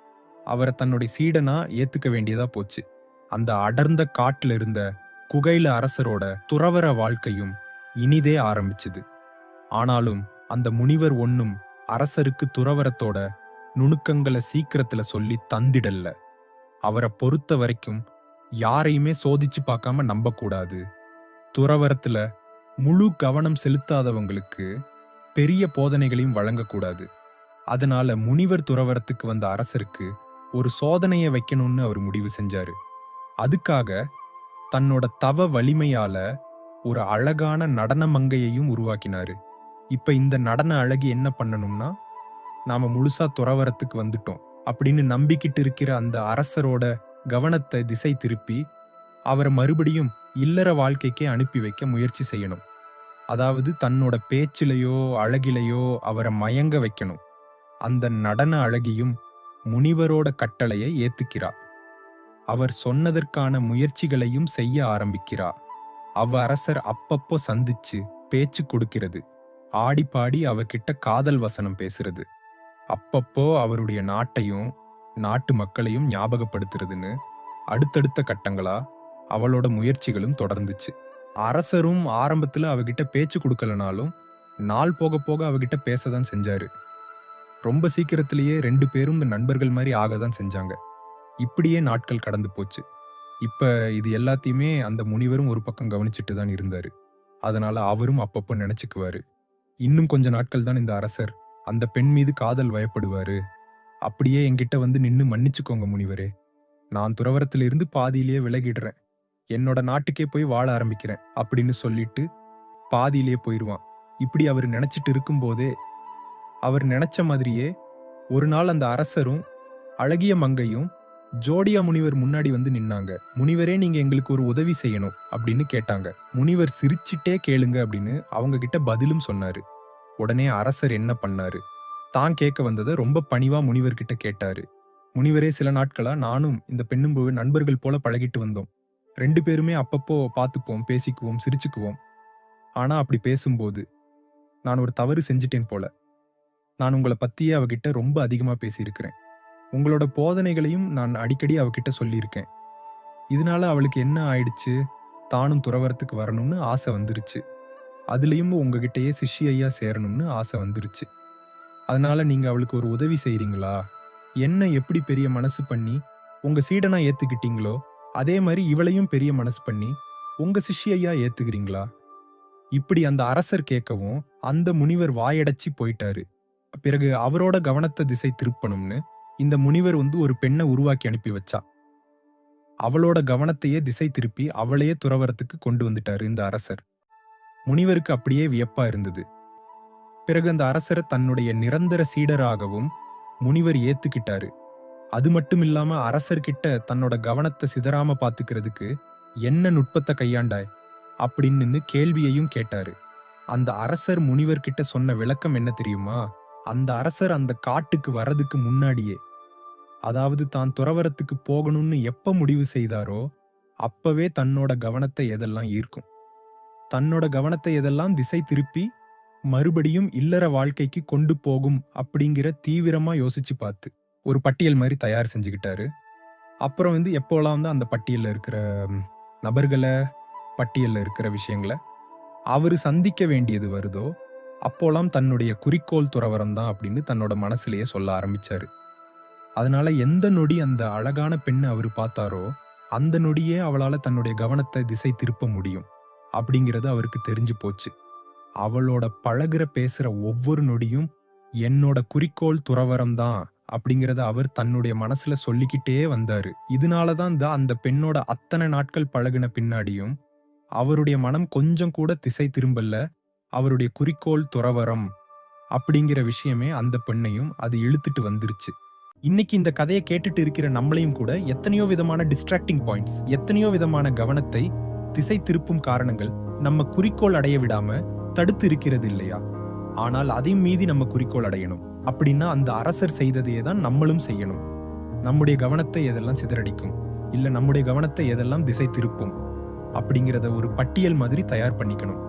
அவரை தன்னுடைய சீடனா ஏத்துக்க வேண்டியதா போச்சு. அந்த அடர்ந்த காட்டுல இருந்த குகையில அரசரோட துறவற வாழ்க்கையும் இனிதே ஆரம்பிச்சுது. ஆனாலும் அந்த முனிவர் ஒன்னும் அரசருக்கு துறவரத்தோட நுணுக்கங்களை சீக்கிரத்துல சொல்லி தந்திடல்ல. அவரை பொறுத்த வரைக்கும் யாரையுமே சோதிச்சு பார்க்காம நம்பக்கூடாது. துறவரத்துல முழு கவனம் செலுத்தாதவங்களுக்கு பெரிய போதனைகளையும் வழங்கக்கூடாது. அதனால முனிவர் துறவரத்துக்கு வந்த அரசருக்கு ஒரு சோதனையை வைக்கணும்னு அவர் முடிவு செஞ்சாரு. அதுக்காக தன்னோட தவ வலிமையால ஒரு அழகான நடன மங்கையையும் உருவாக்கினாரு. இப்ப இந்த நடன அழகி என்ன பண்ணணும்னா, நாம முழுசா துறவரத்துக்கு வந்துட்டோம் அப்படின்னு நம்பிக்கிட்டு இருக்கிற அந்த அரசரோட கவனத்தை திசை திருப்பி அவரை மறுபடியும் இல்லற வாழ்க்கைக்கே அனுப்பி வைக்க முயற்சி செய்யணும். அதாவது தன்னோட பேச்சிலையோ அழகிலையோ அவரை மயங்க வைக்கணும். அந்த நடன அழகியும் முனிவரோட கட்டளையை ஏத்துக்கிறார். அவர் சொன்னதற்கான முயற்சிகளையும் செய்ய ஆரம்பிக்கிறார். அரசர் அப்பப்போ சந்திச்சு பேச்சு கொடுக்கிறது, ஆடி பாடி அவர்கிட்ட காதல் வசனம் பேசுறது, அப்பப்போ அவருடைய நாட்டையும் நாட்டு மக்களையும் ஞாபகப்படுத்துறதுன்னு அடுத்தடுத்த கட்டங்களா அவளோட முயற்சிகளும் தொடர்ந்துச்சு. அரசரும் ஆரம்பத்துல அவகிட்ட பேச்சு கொடுக்கலனாலும் நாள் போக போக அவகிட்ட பேசதான் செஞ்சாரு. ரொம்ப சீக்கிரத்திலேயே 2 பேரும் நண்பர்கள் மாதிரி ஆகதான் செஞ்சாங்க. இப்படியே நாட்கள் கடந்து போச்சு. இப்ப இது எல்லாத்தையுமே அந்த முனிவரும் ஒரு பக்கம் கவனிச்சுட்டு தான் இருந்தாரு. அதனால அவரும் அப்பப்போ நினைச்சுக்குவாரு, இன்னும் கொஞ்ச நாட்கள் தான் இந்த அரசர் அந்த பெண் மீது காதல் வயப்படுவாரு. அப்படியே என்கிட்ட நின்னு மன்னிச்சுக்கோங்க முனிவரே, நான் துறவரத்திலிருந்து பாதியிலேயே விலகிடுறேன், என்னோட நாட்டுக்கே போய் வாழ ஆரம்பிக்கிறேன் அப்படின்னு சொல்லிட்டு பாதியிலேயே போயிடுவான். இப்படி அவர் நினைச்சிட்டு இருக்கும்போதே அவர் நினைச்ச மாதிரியே ஒரு நாள் அந்த அரசரும் அழகிய மங்கையும் ஜோடியா முனிவர் முன்னாடி நின்னாங்க. முனிவரே, நீங்க எங்களுக்கு ஒரு உதவி செய்யணும் அப்படின்னு கேட்டாங்க. முனிவர் சிரிச்சிட்டே கேளுங்க அப்படின்னு அவங்க கிட்ட பதிலும் சொன்னாரு. உடனே அரசர் என்ன பண்ணாரு, தான் கேட்க வந்ததை ரொம்ப பணிவா முனிவர் கிட்ட கேட்டாரு. முனிவரே, சில நாட்களா நானும் இந்த பெண்ணும் நண்பர்கள் போல பழகிட்டு வந்தோம். 2 பேருமே அப்பப்போ பார்த்துப்போம், பேசிக்குவோம், சிரிச்சுக்குவோம். ஆனா அப்படி பேசும்போது நான் ஒரு தவறு செஞ்சிட்டேன் போல. நான் உங்களை பத்தியே அவகிட்ட ரொம்ப அதிகமா பேசியிருக்கிறேன். உங்களோட போதனைகளையும் நான் அடிக்கடி அவகிட்ட சொல்லியிருக்கேன். இதனால அவளுக்கு என்ன ஆயிடுச்சு, தானும் துறவறத்துக்கு வரணும்னு ஆசை வந்துருச்சு. அதுலயும் உங்ககிட்டயே சிஷ்யையா சேரணும்னு ஆசை வந்துருச்சு. அதனால நீங்க அவளுக்கு ஒரு உதவி செய்றீங்களா? என்ன எப்படி பெரிய மனசு பண்ணி உங்க சீடனா ஏத்துக்கிட்டீங்களோ, அதே மாதிரி இவளையும் பெரிய மனசு பண்ணி உங்க சிஷ்யையா ஏத்துக்கிறீங்களா? இப்படி அந்த அரசர் கேட்கவும் அந்த முனிவர் வாயடைச்சு போயிட்டாரு. பிறகு அவரோட கவனத்தை திசை திருப்பணும்னு இந்த முனிவர் ஒரு பெண்ணை உருவாக்கி அனுப்பி வச்சா. அவளோட கவனத்தையே திசை திருப்பி அவளையே துறவறத்துக்கு கொண்டு வந்துட்டாரு இந்த அரசர். முனிவருக்கு அப்படியே வியப்பா இருந்தது. பிறகு அந்த அரசரை தன்னுடைய நிரந்தர சீடராகவும் முனிவர் ஏத்துக்கிட்டாரு. அது மட்டும் இல்லாம அரசர்கிட்ட தன்னோட கவனத்தை சிதறாம பாத்துக்கிறதுக்கு என்ன நுட்பத்தை கையாண்டாய் அப்படின்னு கேள்வியையும் கேட்டாரு. அந்த அரசர் முனிவர்கிட்ட சொன்ன விளக்கம் என்ன தெரியுமா? அந்த அரசர் அந்த காட்டுக்கு வர்றதுக்கு முன்னாடியே, அதாவது தான் துறவறத்துக்கு போகணும்னு எப்ப முடிவு செய்தாரோ அப்பவே தன்னோட கவனத்தை எதெல்லாம் ஈர்க்கும், தன்னோட கவனத்தை எதெல்லாம் திசை திருப்பி மறுபடியும் இல்லற வாழ்க்கைக்கு கொண்டு போகும் அப்படிங்கிற தீவிரமா யோசிச்சு பார்த்து ஒரு பட்டியல் மாதிரி தயார் செஞ்சுக்கிட்டாரு. அப்புறம் எப்போலாம் அந்த பட்டியல்ல இருக்கிற நபர்களை, பட்டியல்ல இருக்கிற விஷயங்களை அவரு சந்திக்க வேண்டியது வருதோ அப்போலாம் தன்னுடைய குறிக்கோள் துறவரம் தான் அப்படின்னு தன்னோட மனசுலயே சொல்ல ஆரம்பிச்சாரு. அதனால எந்த நொடி அந்த அழகான பெண்ணை அவரு பார்த்தாரோ அந்த நொடியே அவளால தன்னுடைய கவனத்தை திசை திருப்ப முடியும் அப்படிங்கிறது அவருக்கு தெரிஞ்சு போச்சு. அவளோட பழகுற பேசுற ஒவ்வொரு நொடியும் என்னோட குறிக்கோள் துறவரம் தான் அப்படிங்கறத அவர் தன்னுடைய மனசுல சொல்லிக்கிட்டே வந்தாரு. இதனாலதான் அந்த பெண்ணோட அத்தனை நாட்கள் பழகுன பின்னாடியும் அவருடைய மனம் கொஞ்சம் கூட திசை திரும்பல. அவருடைய குறிக்கோள் துறவரம் அப்படிங்கிற விஷயமே அந்த பெண்ணையும் அது இழுத்துட்டு வந்துருச்சு. இன்னைக்கு இந்த கதையை கேட்டுட்டு இருக்கிற நம்மளையும் கூட எத்தனையோ விதமான டிஸ்ட்ராக்டிங் பாயிண்ட்ஸ், எத்தனையோ விதமான கவனத்தை திசை திருப்பும் காரணங்கள் நம்ம குறிக்கோள் அடைய விடாம தடுத்து இருக்கிறது இல்லையா? ஆனால் அதையும் மீறி நம்ம குறிக்கோள் அடையணும் அப்படின்னா அந்த அரசர் செய்ததையே தான் நம்மளும் செய்யணும். நம்முடைய கவனத்தை எதெல்லாம் சிதறடிக்கும், இல்ல நம்முடைய கவனத்தை எதெல்லாம் திசை திருப்பும் அப்படிங்கிறத ஒரு பட்டியல் மாதிரி தயார் பண்ணிக்கணும்.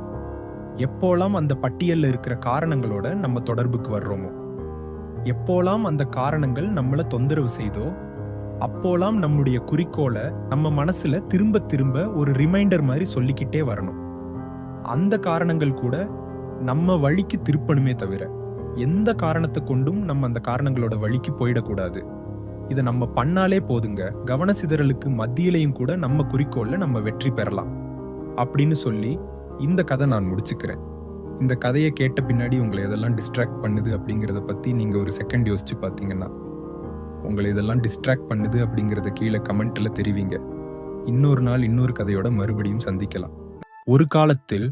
எப்போலாம் அந்த பட்டியல்ல இருக்கிற காரணங்களோட நம்ம தொடர்புக்கு வர்றோமோ, எப்போலாம் அந்த காரணங்கள் நம்மளை தொந்தரவு செய்தோ, அப்போலாம் நம்முடைய குறிக்கோளை நம்ம மனசுல திரும்ப திரும்ப ஒரு ரிமைண்டர் மாதிரி சொல்லிக்கிட்டே வரணும். அந்த காரணங்கள் கூட நம்ம வழிக்கு திருப்பணுமே தவிர எந்த காரணத்தை கொண்டும் நம்ம அந்த காரணங்களோட வழிக்கு போயிடக்கூடாது. இதை நம்ம பண்ணாலே போதுங்க, கவன சிதறலுக்கு மத்தியிலையும் கூட நம்ம குறிக்கோள்ல நம்ம வெற்றி பெறலாம் அப்படின்னு சொல்லி இந்த கதை நான் முடிச்சுக்கிறேன். இந்த கதையை கேட்ட பின்னாடி உங்களை எதெல்லாம் டிஸ்ட்ராக்ட் பண்ணுது அப்படிங்கிறத பத்தி நீங்க ஒரு செகண்ட் யோசிச்சு பார்த்தீங்கன்னா, உங்களை இதெல்லாம் டிஸ்ட்ராக்ட் பண்ணுது அப்படிங்கிறத கீழே கமெண்ட்ல தெரிவிங்க. இன்னொரு நாள் இன்னொரு கதையோட மறுபடியும் சந்திக்கலாம். ஒரு காலத்தில்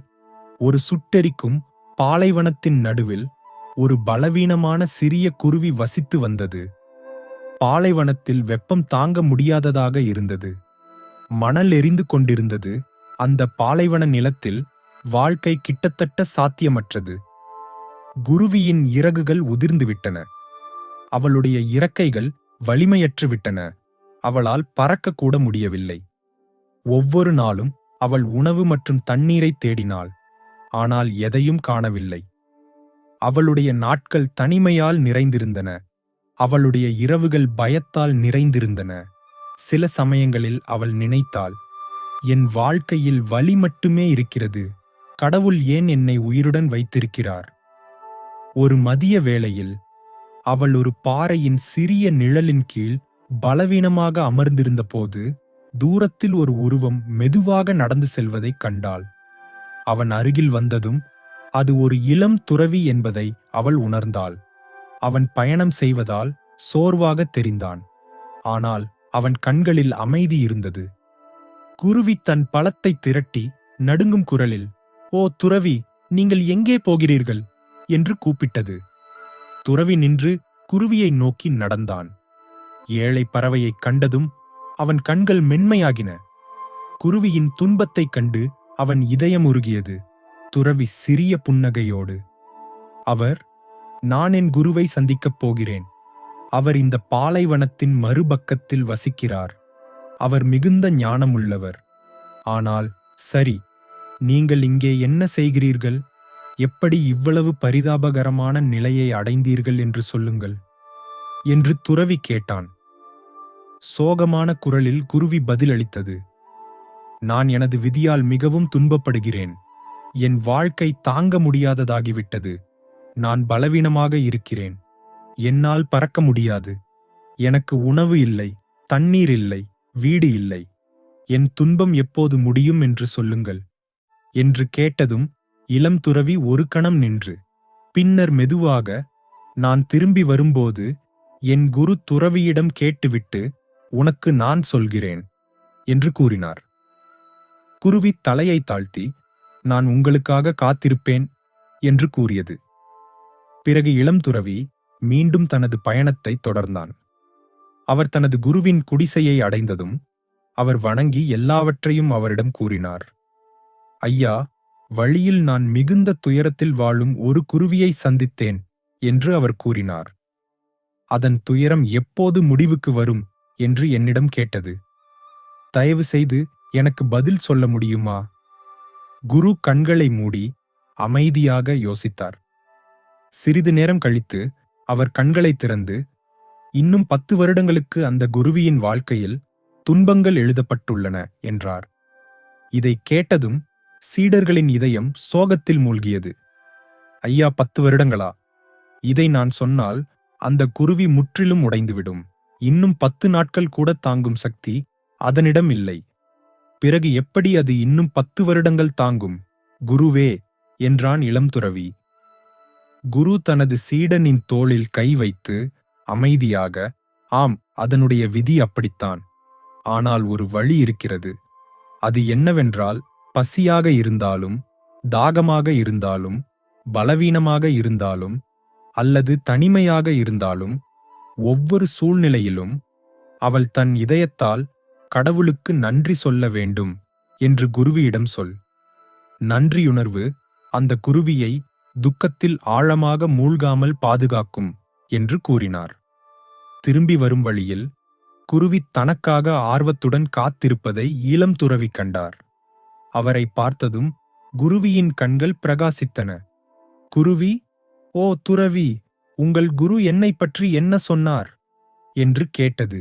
ஒரு சுட்டெரிக்கும் பாலைவனத்தின் நடுவில் ஒரு பலவீனமான சிறிய குருவி வசித்து வந்தது. பாலைவனத்தில் வெப்பம் தாங்க முடியாததாக இருந்தது. மணல் எரிந்து கொண்டிருந்தது. அந்த பாலைவன நிலத்தில் வாழ்க்கை கிட்டத்தட்ட சாத்தியமற்றது. குருவியின் இறகுகள் உதிர்ந்து விட்டன. அவளுடைய இறக்கைகள் வலிமையற்று விட்டன. அவளால் பறக்கக்கூட முடியவில்லை. ஒவ்வொரு நாளும் அவள் உணவு மற்றும் தண்ணீரை தேடினாள். ஆனால் எதையும் காணவில்லை. அவளுடைய நாட்கள் தனிமையால் நிறைந்திருந்தன. அவளுடைய இரவுகள் பயத்தால் நிறைந்திருந்தன. சில சமயங்களில் அவள் நினைத்தாள், என் வாழ்க்கையில் வலி மட்டுமே இருக்கிறது. கடவுள் ஏன் என்னை உயிருடன் வைத்திருக்கிறார்? ஒரு மதிய வேளையில் அவள் ஒரு பாறையின் சிறிய நிழலின் கீழ் பலவீனமாக அமர்ந்திருந்த போது தூரத்தில் ஒரு உருவம் மெதுவாக நடந்து செல்வதைக் கண்டாள். அவன் அருகில் வந்ததும் அது ஒரு இளம் துறவி என்பதை அவள் உணர்ந்தாள். அவன் பயணம் செய்வதால் சோர்வாக தெரிந்தான். ஆனால் அவன் கண்களில் அமைதி இருந்தது. குருவி தன் பலத்தை திரட்டி நடுங்கும் குரலில், ஓ துறவி, நீங்கள் எங்கே போகிறீர்கள் என்று கூப்பிட்டது. துறவி நின்று குருவியை நோக்கி நடந்தான். ஏழை பறவையைக் கண்டதும் அவன் கண்கள் மென்மையாகின. குருவியின் துன்பத்தைக் கண்டு அவன் இதயம் உருகியது. துறவி சிறிய புன்னகையோடு, அவர், நான் என் குருவை சந்திக்கப் போகிறேன். அவர் இந்த பாலைவனத்தின் மறுபக்கத்தில் வசிக்கிறார். அவர் மிகுந்த ஞானமுள்ளவர். ஆனால் சரி, நீங்கள் இங்கே என்ன செய்கிறீர்கள்? எப்படி இவ்வளவு பரிதாபகரமான நிலையை அடைந்தீர்கள் என்று சொல்லுங்கள் என்று துறவி கேட்டான். சோகமான குரலில் குருவி பதிலளித்தது, நான் எனது விதியால் மிகவும் துன்பப்படுகிறேன். என் வாழ்க்கை தாங்க முடியாததாகிவிட்டது. நான் பலவீனமாக இருக்கிறேன். என்னால் பறக்க முடியாது. எனக்கு உணவு இல்லை, தண்ணீர் இல்லை, வீடு இல்லை. என் துன்பம் எப்போது முடியும் என்று சொல்லுங்கள் என்று கேட்டதும் இளம் துறவி ஒரு கணம் நின்று, பின்னர் மெதுவாக, நான் திரும்பி வரும்போது என் குரு துறவியிடம் கேட்டுவிட்டு உனக்கு நான் சொல்கிறேன் என்று கூறினார். குருவி தலையை தாழ்த்தி, நான் உங்களுக்காக காத்திருப்பேன் என்று கூறியது. பிறகு இளம் துறவி மீண்டும் தனது பயணத்தை தொடர்ந்தான். அவர் தனது குருவின் குடிசையை அடைந்ததும் அவர் வணங்கி எல்லாவற்றையும் அவரிடம் கூறினார். ஐயா, வழியில் நான் மிகுந்த துயரத்தில் வாழும் ஒரு குருவியை சந்தித்தேன் என்று அவர் கூறினார். அதன் துயரம் எப்போது முடிவுக்கு வரும் என்று என்னிடம் கேட்டது. தயவு செய்து எனக்கு பதில் சொல்ல முடியுமா? குரு கண்களை மூடி அமைதியாக யோசித்தார். சிறிது நேரம் கழித்து அவர் கண்களை திறந்து, இன்னும் 10 வருடங்களுக்கு அந்த குருவியின் வாழ்க்கையில் துன்பங்கள் எழுதப்பட்டுள்ளன என்றார். இதை கேட்டதும் சீடர்களின் இதயம் சோகத்தில் மூழ்கியது. ஐயா, 10 வருடங்களா? இதை நான் சொன்னால் அந்த குருவி முற்றிலும் உடைந்துவிடும். இன்னும் 10 நாட்கள் கூட தாங்கும் சக்தி அதனிடம் இல்லை. பிறகு எப்படி அது இன்னும் 10 வருடங்கள் தாங்கும்? குருவே என்றான் இளம் துறவி. குரு தனது சீடனின் தோளில் கை வைத்து அமைதியாக, ஆம், அதனுடைய விதி அப்படித்தான். ஆனால் ஒரு வழி இருக்கிறது. அது என்னவென்றால், பசியாக இருந்தாலும், தாகமாக இருந்தாலும், பலவீனமாக இருந்தாலும், அல்லது தனிமையாக இருந்தாலும், ஒவ்வொரு சூழ்நிலையிலும் அவள் தன் இதயத்தால் கடவுளுக்கு நன்றி சொல்ல வேண்டும் என்று குருவியிடம் சொல். நன்றியுணர்வு அந்த குருவியை துக்கத்தில் ஆழமாக மூழ்காமல் பாதுகாக்கும் என்று கூறினார். திரும்பி வரும் வழியில் குருவி தனக்காக ஆர்வத்துடன் காத்திருப்பதை இளம் துறவி கண்டார். அவரை பார்த்ததும் குருவியின் கண்கள் பிரகாசித்தன. குருவி, ஓ துறவி, உங்கள் குரு என்னை பற்றி என்ன சொன்னார் என்று கேட்டது.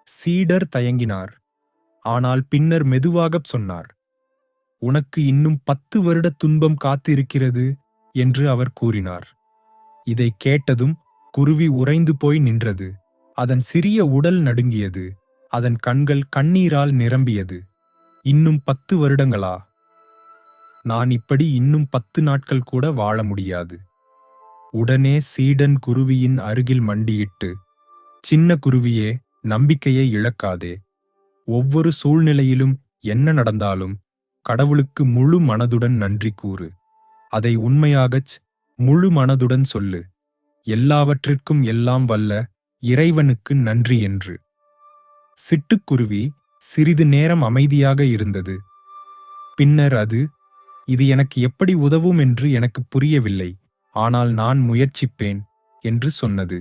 சீடர் தயங்கினார். ஆனால் பின்னர் மெதுவாகச் சொன்னார். உனக்கு இன்னும் 10 வருட துன்பம் காத்திருக்கிறது என்று அவர் கூறினார். இதை கேட்டதும் குருவி உறைந்து போய் நின்றது. அதன் சிறிய உடல் நடுங்கியது. அதன் கண்கள் கண்ணீரால் நிரம்பியது. இன்னும் 10 வருடங்களா? நான் இப்படி இன்னும் 10 நாட்கள் கூட வாழ முடியாது. உடனே சீடன் குருவியின் அருகில் மண்டியிட்டு, சின்ன குருவியே, நம்பிக்கையை இழக்காதே. ஒவ்வொரு சூழ்நிலையிலும் என்ன நடந்தாலும் கடவுளுக்கு முழு மனதுடன் நன்றி கூறு. அதை உண்மையாகச் முழு மனதுடன் சொல்லு. எல்லாவற்றிற்கும் எல்லாம் வல்ல இறைவனுக்கு நன்றி என்று. சிட்டுக்குருவி சிறிது நேரம் அமைதியாக இருந்தது. பின்னர் அது, இது எனக்கு எப்படி உதவும் என்று எனக்கு புரியவில்லை, ஆனால் நான் முயற்சிப்பேன் என்று சொன்னது.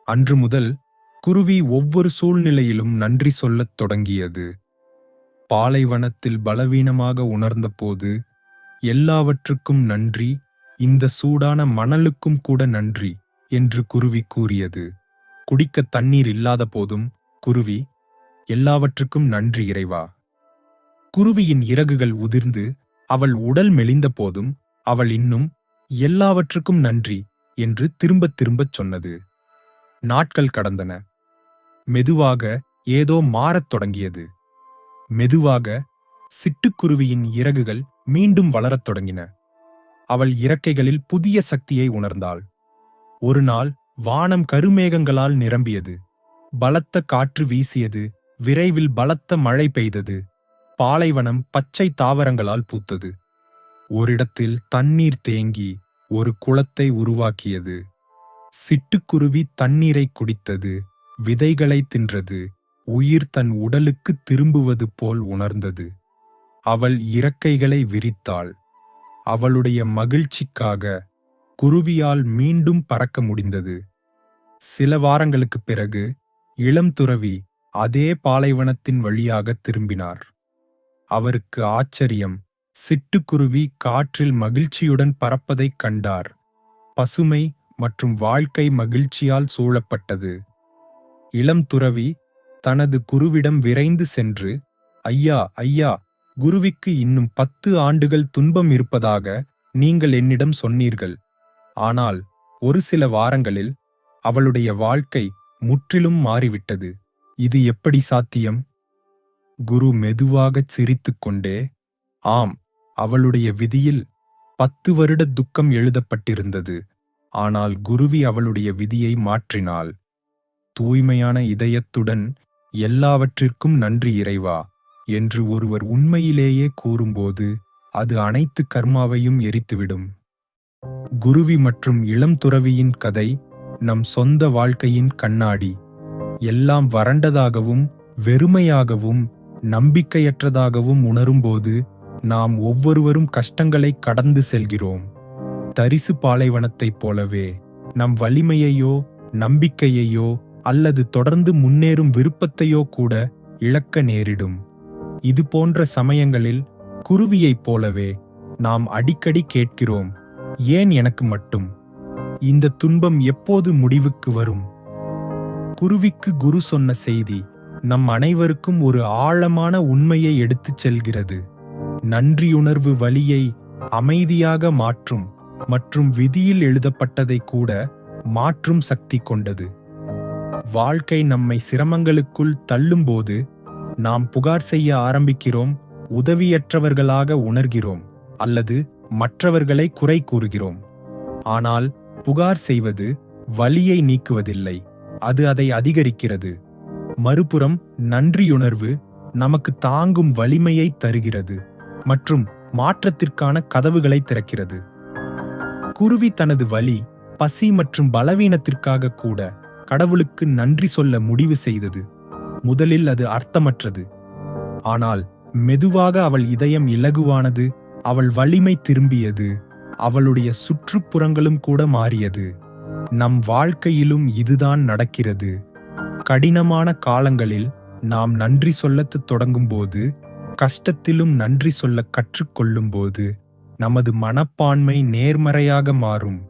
அன்று முதல் குருவி ஒவ்வொரு சூழ்நிலையிலும் நன்றி சொல்லத் தொடங்கியது. பாலைவனத்தில் பலவீனமாக உணர்ந்தபோது, எல்லாவற்றுக்கும் நன்றி, இந்த சூடான மணலுக்கும் கூட நன்றி என்று குருவி கூறியது. குடிக்க தண்ணீர் இல்லாத போதும் குருவி, எல்லாவற்றுக்கும் நன்றி இறைவா. குருவியின் இறகுகள் உதிர்ந்து அவள் உடல் மெலிந்த போதும் அவள் இன்னும் எல்லாவற்றுக்கும் நன்றி என்று திரும்பத் திரும்பச் சொன்னது. நாட்கள் கடந்தன. மெதுவாக ஏதோ மாறத் தொடங்கியது. மெதுவாக சிட்டுக்குருவியின் இறகுகள் மீண்டும் வளரத் தொடங்கின. அவள் இறக்கைகளில் புதிய சக்தியை உணர்ந்தாள். ஒரு நாள் வானம் கருமேகங்களால் நிரம்பியது. பலத்த காற்று வீசியது. விரைவில் பலத்த மழை பெய்தது. பாலைவனம் பச்சை தாவரங்களால் பூத்தது. ஓரிடத்தில் தண்ணீர் தேங்கி ஒரு குளத்தை உருவாக்கியது. சிட்டுக்குருவி தண்ணீரை குடித்தது, விதைகளை தின்றது, உயிர் தன் உடலுக்கு திரும்புவது போல் உணர்ந்தது. அவள் இறக்கைகளை விரித்தாள். அவளுடைய மகிழ்ச்சிக்காக குருவியால் மீண்டும் பறக்க முடிந்தது. சில வாரங்களுக்குப் பிறகு இளம் துறவி அதே பாலைவனத்தின் வழியாக திரும்பினார். அவருக்கு ஆச்சரியம். சிட்டுக்குருவி காற்றில் மகிழ்ச்சியுடன் பறப்பதைக் கண்டார். பசுமை மற்றும் வாழ்க்கை மகிழ்ச்சியால் சூழப்பட்டது. இளம் துறவி தனது குருவிடம் விரைந்து சென்று ஐயா ஐயா, குருவிக்கு இன்னும் 10 ஆண்டுகள் துன்பம் இருப்பதாக நீங்கள் என்னிடம் சொன்னீர்கள். ஆனால் ஒரு சில வாரங்களில் அவளுடைய வாழ்க்கை முற்றிலும் மாறிவிட்டது. இது எப்படி சாத்தியம்? குரு மெதுவாகச் சிரித்துக்கொண்டே, ஆம், அவளுடைய விதியில் 10 வருட துக்கம் எழுதப்பட்டிருந்தது. ஆனால் குருவி அவளுடைய விதியை மாற்றினாள். தூய்மையான இதயத்துடன் எல்லாவற்றிற்கும் நன்றி இறைவா என்று ஒருவர் உண்மையிலேயே கூறும்போது அது அனைத்து கர்மாவையும் எரித்துவிடும். குருவி மற்றும் இளம் துறவியின் கதை நம் சொந்த வாழ்க்கையின் கண்ணாடி. எல்லாம் வறண்டதாகவும் வெறுமையாகவும் நம்பிக்கையற்றதாகவும் உணரும்போது நாம் ஒவ்வொருவரும் கஷ்டங்களை கடந்து செல்கிறோம். தரிசு பாலைவனத்தைப் போலவே நம் வலிமையையோ நம்பிக்கையையோ அல்லது தொடர்ந்து முன்னேறும் விருப்பத்தையோ கூட இழக்க நேரிடும். இது போன்ற சமயங்களில் குருவியைப் போலவே நாம் அடிக்கடி கேட்கிறோம், ஏன் எனக்கு மட்டும்? இந்த துன்பம் எப்போது முடிவுக்கு வரும்? குருவிக்கு குரு சொன்ன செய்தி நம் அனைவருக்கும் ஒரு ஆழமான உண்மையை எடுத்துச் செல்கிறது. நன்றியுணர்வு வலியை அமைதியாக மாற்றும் மற்றும் விதியில் எழுதப்பட்டதை கூட மாற்றும் சக்தி கொண்டது. வாழ்க்கை நம்மை சிரமங்களுக்குள் தள்ளும்போது நாம் புகார் செய்ய ஆரம்பிக்கிறோம், உதவியற்றவர்களாக உணர்கிறோம் அல்லது மற்றவர்களை குறை கூறுகிறோம். ஆனால் புகார் செய்வது வலியை நீக்குவதில்லை, அது அதை அதிகரிக்கிறது. மறுபுறம் நன்றியுணர்வு நமக்கு தாங்கும் வலிமையை தருகிறது மற்றும் மாற்றத்திற்கான கதவுகளை திறக்கிறது. குருவி தனது வலி, பசி மற்றும் பலவீனத்திற்காக கூட கடவுளுக்கு நன்றி சொல்ல முடிவு செய்தது. முதலில் அது அர்த்தமற்றது. ஆனால் மெதுவாக அவள் இதயம் இலகுவானது, அவள் வலிமை திரும்பியது, அவளுடைய சுற்றுப்புறங்களும் கூட மாறியது. நம் வாழ்க்கையிலும் இதுதான் நடக்கிறது. கடினமான காலங்களில் நாம் நன்றி சொல்லத் தொடங்கும்போது, கஷ்டத்திலும் நன்றி சொல்ல கற்றுக்கொள்ளும்போது நமது மனப்பான்மை நேர்மறையாக மாறும்.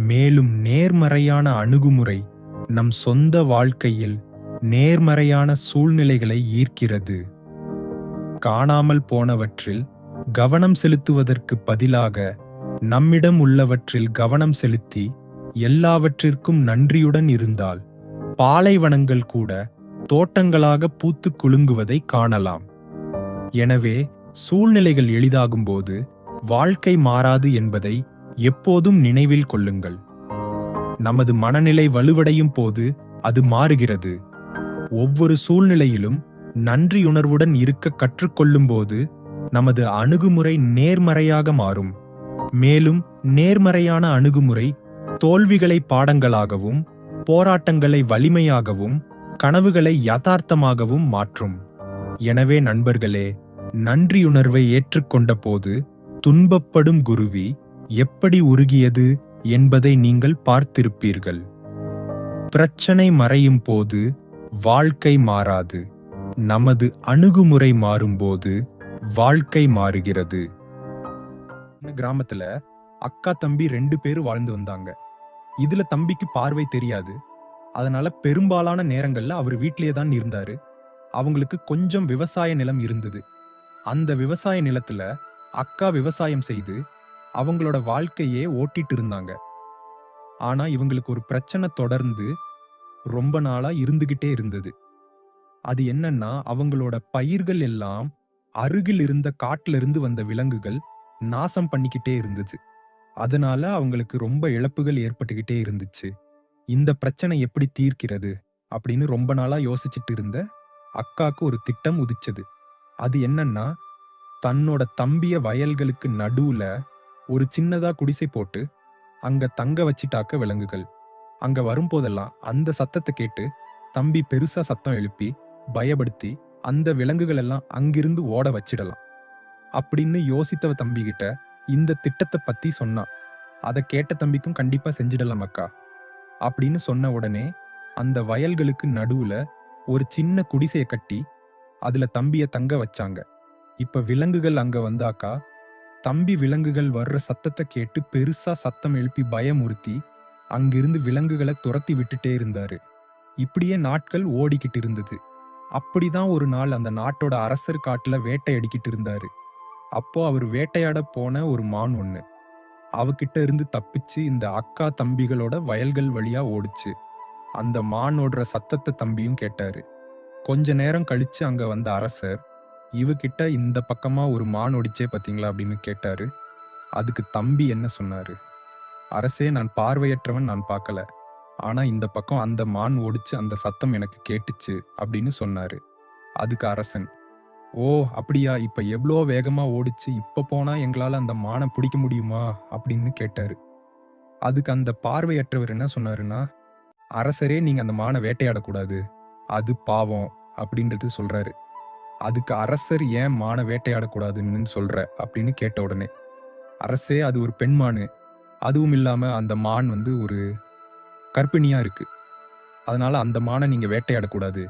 மேலும் நேர்மறையான அணுகுமுறை நம் சொந்த வாழ்க்கையில் நேர்மறையான சூழ்நிலைகளை ஈர்க்கிறது. காணாமல் போனவற்றில் கவனம் செலுத்துவதற்கு பதிலாக நம்மிடம் உள்ளவற்றில் கவனம் செலுத்தி எல்லாவற்றிற்கும் நன்றியுடன் இருந்தால் பாலைவனங்கள் கூட தோட்டங்களாக பூத்து குலுங்குவதை காணலாம். எனவே சூழ்நிலைகள் எளிதாகும்போது வாழ்க்கை மாறாது என்பதை எப்போதும் நினைவில் கொள்ளுங்கள். நமது மனநிலை வலுவடையும் போது அது மாறுகிறது. ஒவ்வொரு சூழ்நிலையிலும் நன்றியுணர்வுடன் இருக்க கற்றுக்கொள்ளும்போது நமது அணுகுமுறை நேர்மறையாக மாறும். மேலும் நேர்மறையான அணுகுமுறை தோல்விகளை பாடங்களாகவும் போராட்டங்களை வலிமையாகவும் கனவுகளை யதார்த்தமாகவும் மாற்றும். எனவே நண்பர்களே, நன்றியுணர்வை ஏற்றுக்கொண்ட போது துன்பப்படும் குருவி எப்படி உருகியது என்பதை நீங்கள் பார்த்திருப்பீர்கள். பிரச்சனை மறையும் போது வாழ்க்கை மாறாது, நமது அணுகுமுறை மாறும்போது வாழ்க்கை மாறுகிறது. கிராமத்துல அக்கா தம்பி 2 பேரும் வாழ்ந்து வந்தாங்க. இதுல தம்பிக்கு பார்வை தெரியாது. அதனால பெரும்பாலான நேரங்கள்ல அவர் வீட்டிலேயே தான் இருந்தாரு. அவங்களுக்கு கொஞ்சம் விவசாய நிலம் இருந்தது. அந்த விவசாய நிலத்துல அக்கா விவசாயம் செய்து அவங்களோட வாழ்க்கையே ஓட்டிட்டு இருந்தாங்க. ஆனா இவங்களுக்கு ஒரு பிரச்சனை தொடர்ந்து ரொம்ப நாளா இருந்துகிட்டே இருந்தது. அது என்னன்னா, அவங்களோட பயிர்கள் எல்லாம் அருகில் இருந்த காட்டுல இருந்து வந்த விலங்குகள் நாசம் பண்ணிக்கிட்டே இருந்துச்சு. அதனால அவங்களுக்கு ரொம்ப இழப்புகள் ஏற்பட்டுக்கிட்டே இருந்துச்சு. இந்த பிரச்சனை எப்படி தீர்க்கிறது அப்படின்னு ரொம்ப நாளா யோசிச்சுட்டு இருந்த அக்காக்கு ஒரு திட்டம் உதிச்சது. அது என்னன்னா, தன்னோட தம்பிய வயல்களுக்கு நடுவுல ஒரு சின்னதா குடிசை போட்டு அங்க தங்க வச்சிட்டாக்க விலங்குகள். அங்க வரும்போதெல்லாம் அந்த சத்தத்தை கேட்டு தம்பி பெருசா சத்தம் எழுப்பி பயப்படுத்தி அந்த விலங்குகள் எல்லாம் அங்கிருந்து ஓட வச்சிடலாம் அப்படின்னு யோசித்தவ தம்பி கிட்ட இந்த திட்டத்தை பத்தி சொன்னான். அதை கேட்ட தம்பிக்கும் கண்டிப்பா செஞ்சிடலாம் அக்கா அப்படின்னு சொன்ன உடனே அந்த வயல்களுக்கு நடுவுல ஒரு சின்ன குடிசைய கட்டி அதுல தம்பிய தங்க வச்சாங்க. இப்ப விலங்குகள் அங்க வந்தாக்கா தம்பி விலங்குகள் வர்ற சத்தத்தை கேட்டு பெருசா சத்தம் எழுப்பி பயமுறுத்தி அங்கிருந்து விலங்குகளை துரத்தி விட்டுட்டே இருந்தாரு. இப்படியே நாட்கள் ஓடிக்கிட்டு இருந்தது. அப்படிதான் ஒரு நாள் அந்த நாட்டோட அரசர் காட்டுல வேட்டையாடிக்கிட்டு இருந்தாரு. அப்போ அவர் வேட்டையாட போன ஒரு மான் ஒண்ணு அவகிட்ட இருந்து தப்பிச்சு இந்த அக்கா தம்பிகளோட வயல்கள் வழியா ஓடுச்சு. அந்த மான் ஓடுற சத்தத்தை தம்பியும் கேட்டாரு. கொஞ்ச நேரம் கழிச்சு அங்க வந்த அரசர் இவகிட்ட இந்த பக்கமா ஒரு மான் ஓடிச்சே பாத்தீங்களா அப்படின்னு கேட்டாரு. அதுக்கு தம்பி என்ன சொன்னாரு? அரசே, நான் பார்வையற்றவன், நான் பார்க்கல. ஆனா இந்த பக்கம் அந்த மான் ஓடிச்சு, அந்த சத்தம் எனக்கு கேட்டுச்சு அப்படின்னு சொன்னாரு. அதுக்கு அரசன், ஓ அப்படியா, இப்ப எவ்வளோ வேகமா ஓடிச்சு, இப்ப போனா எங்களால அந்த மானை பிடிக்க முடியுமா அப்படின்னு கேட்டாரு. அதுக்கு அந்த பார்வையற்றவர் என்ன சொன்னாருன்னா, அரசரே, நீங்க அந்த மானை வேட்டையாடக்கூடாது, அது பாவம் அப்படின்றது சொல்றாரு. அதுக்கு அரசர், ஏன் மானை வேட்டையாடக்கூடாதுன்னு சொல்ற அப்படின்னு கேட்ட உடனே, அரசே, அது ஒரு பெண் மானு, அதுவும் இல்லாம அந்த மான் ஒரு கர்ப்பிணியா இருக்கு, அதனால அந்த மானை நீங்க வேட்டையாடக்கூடாது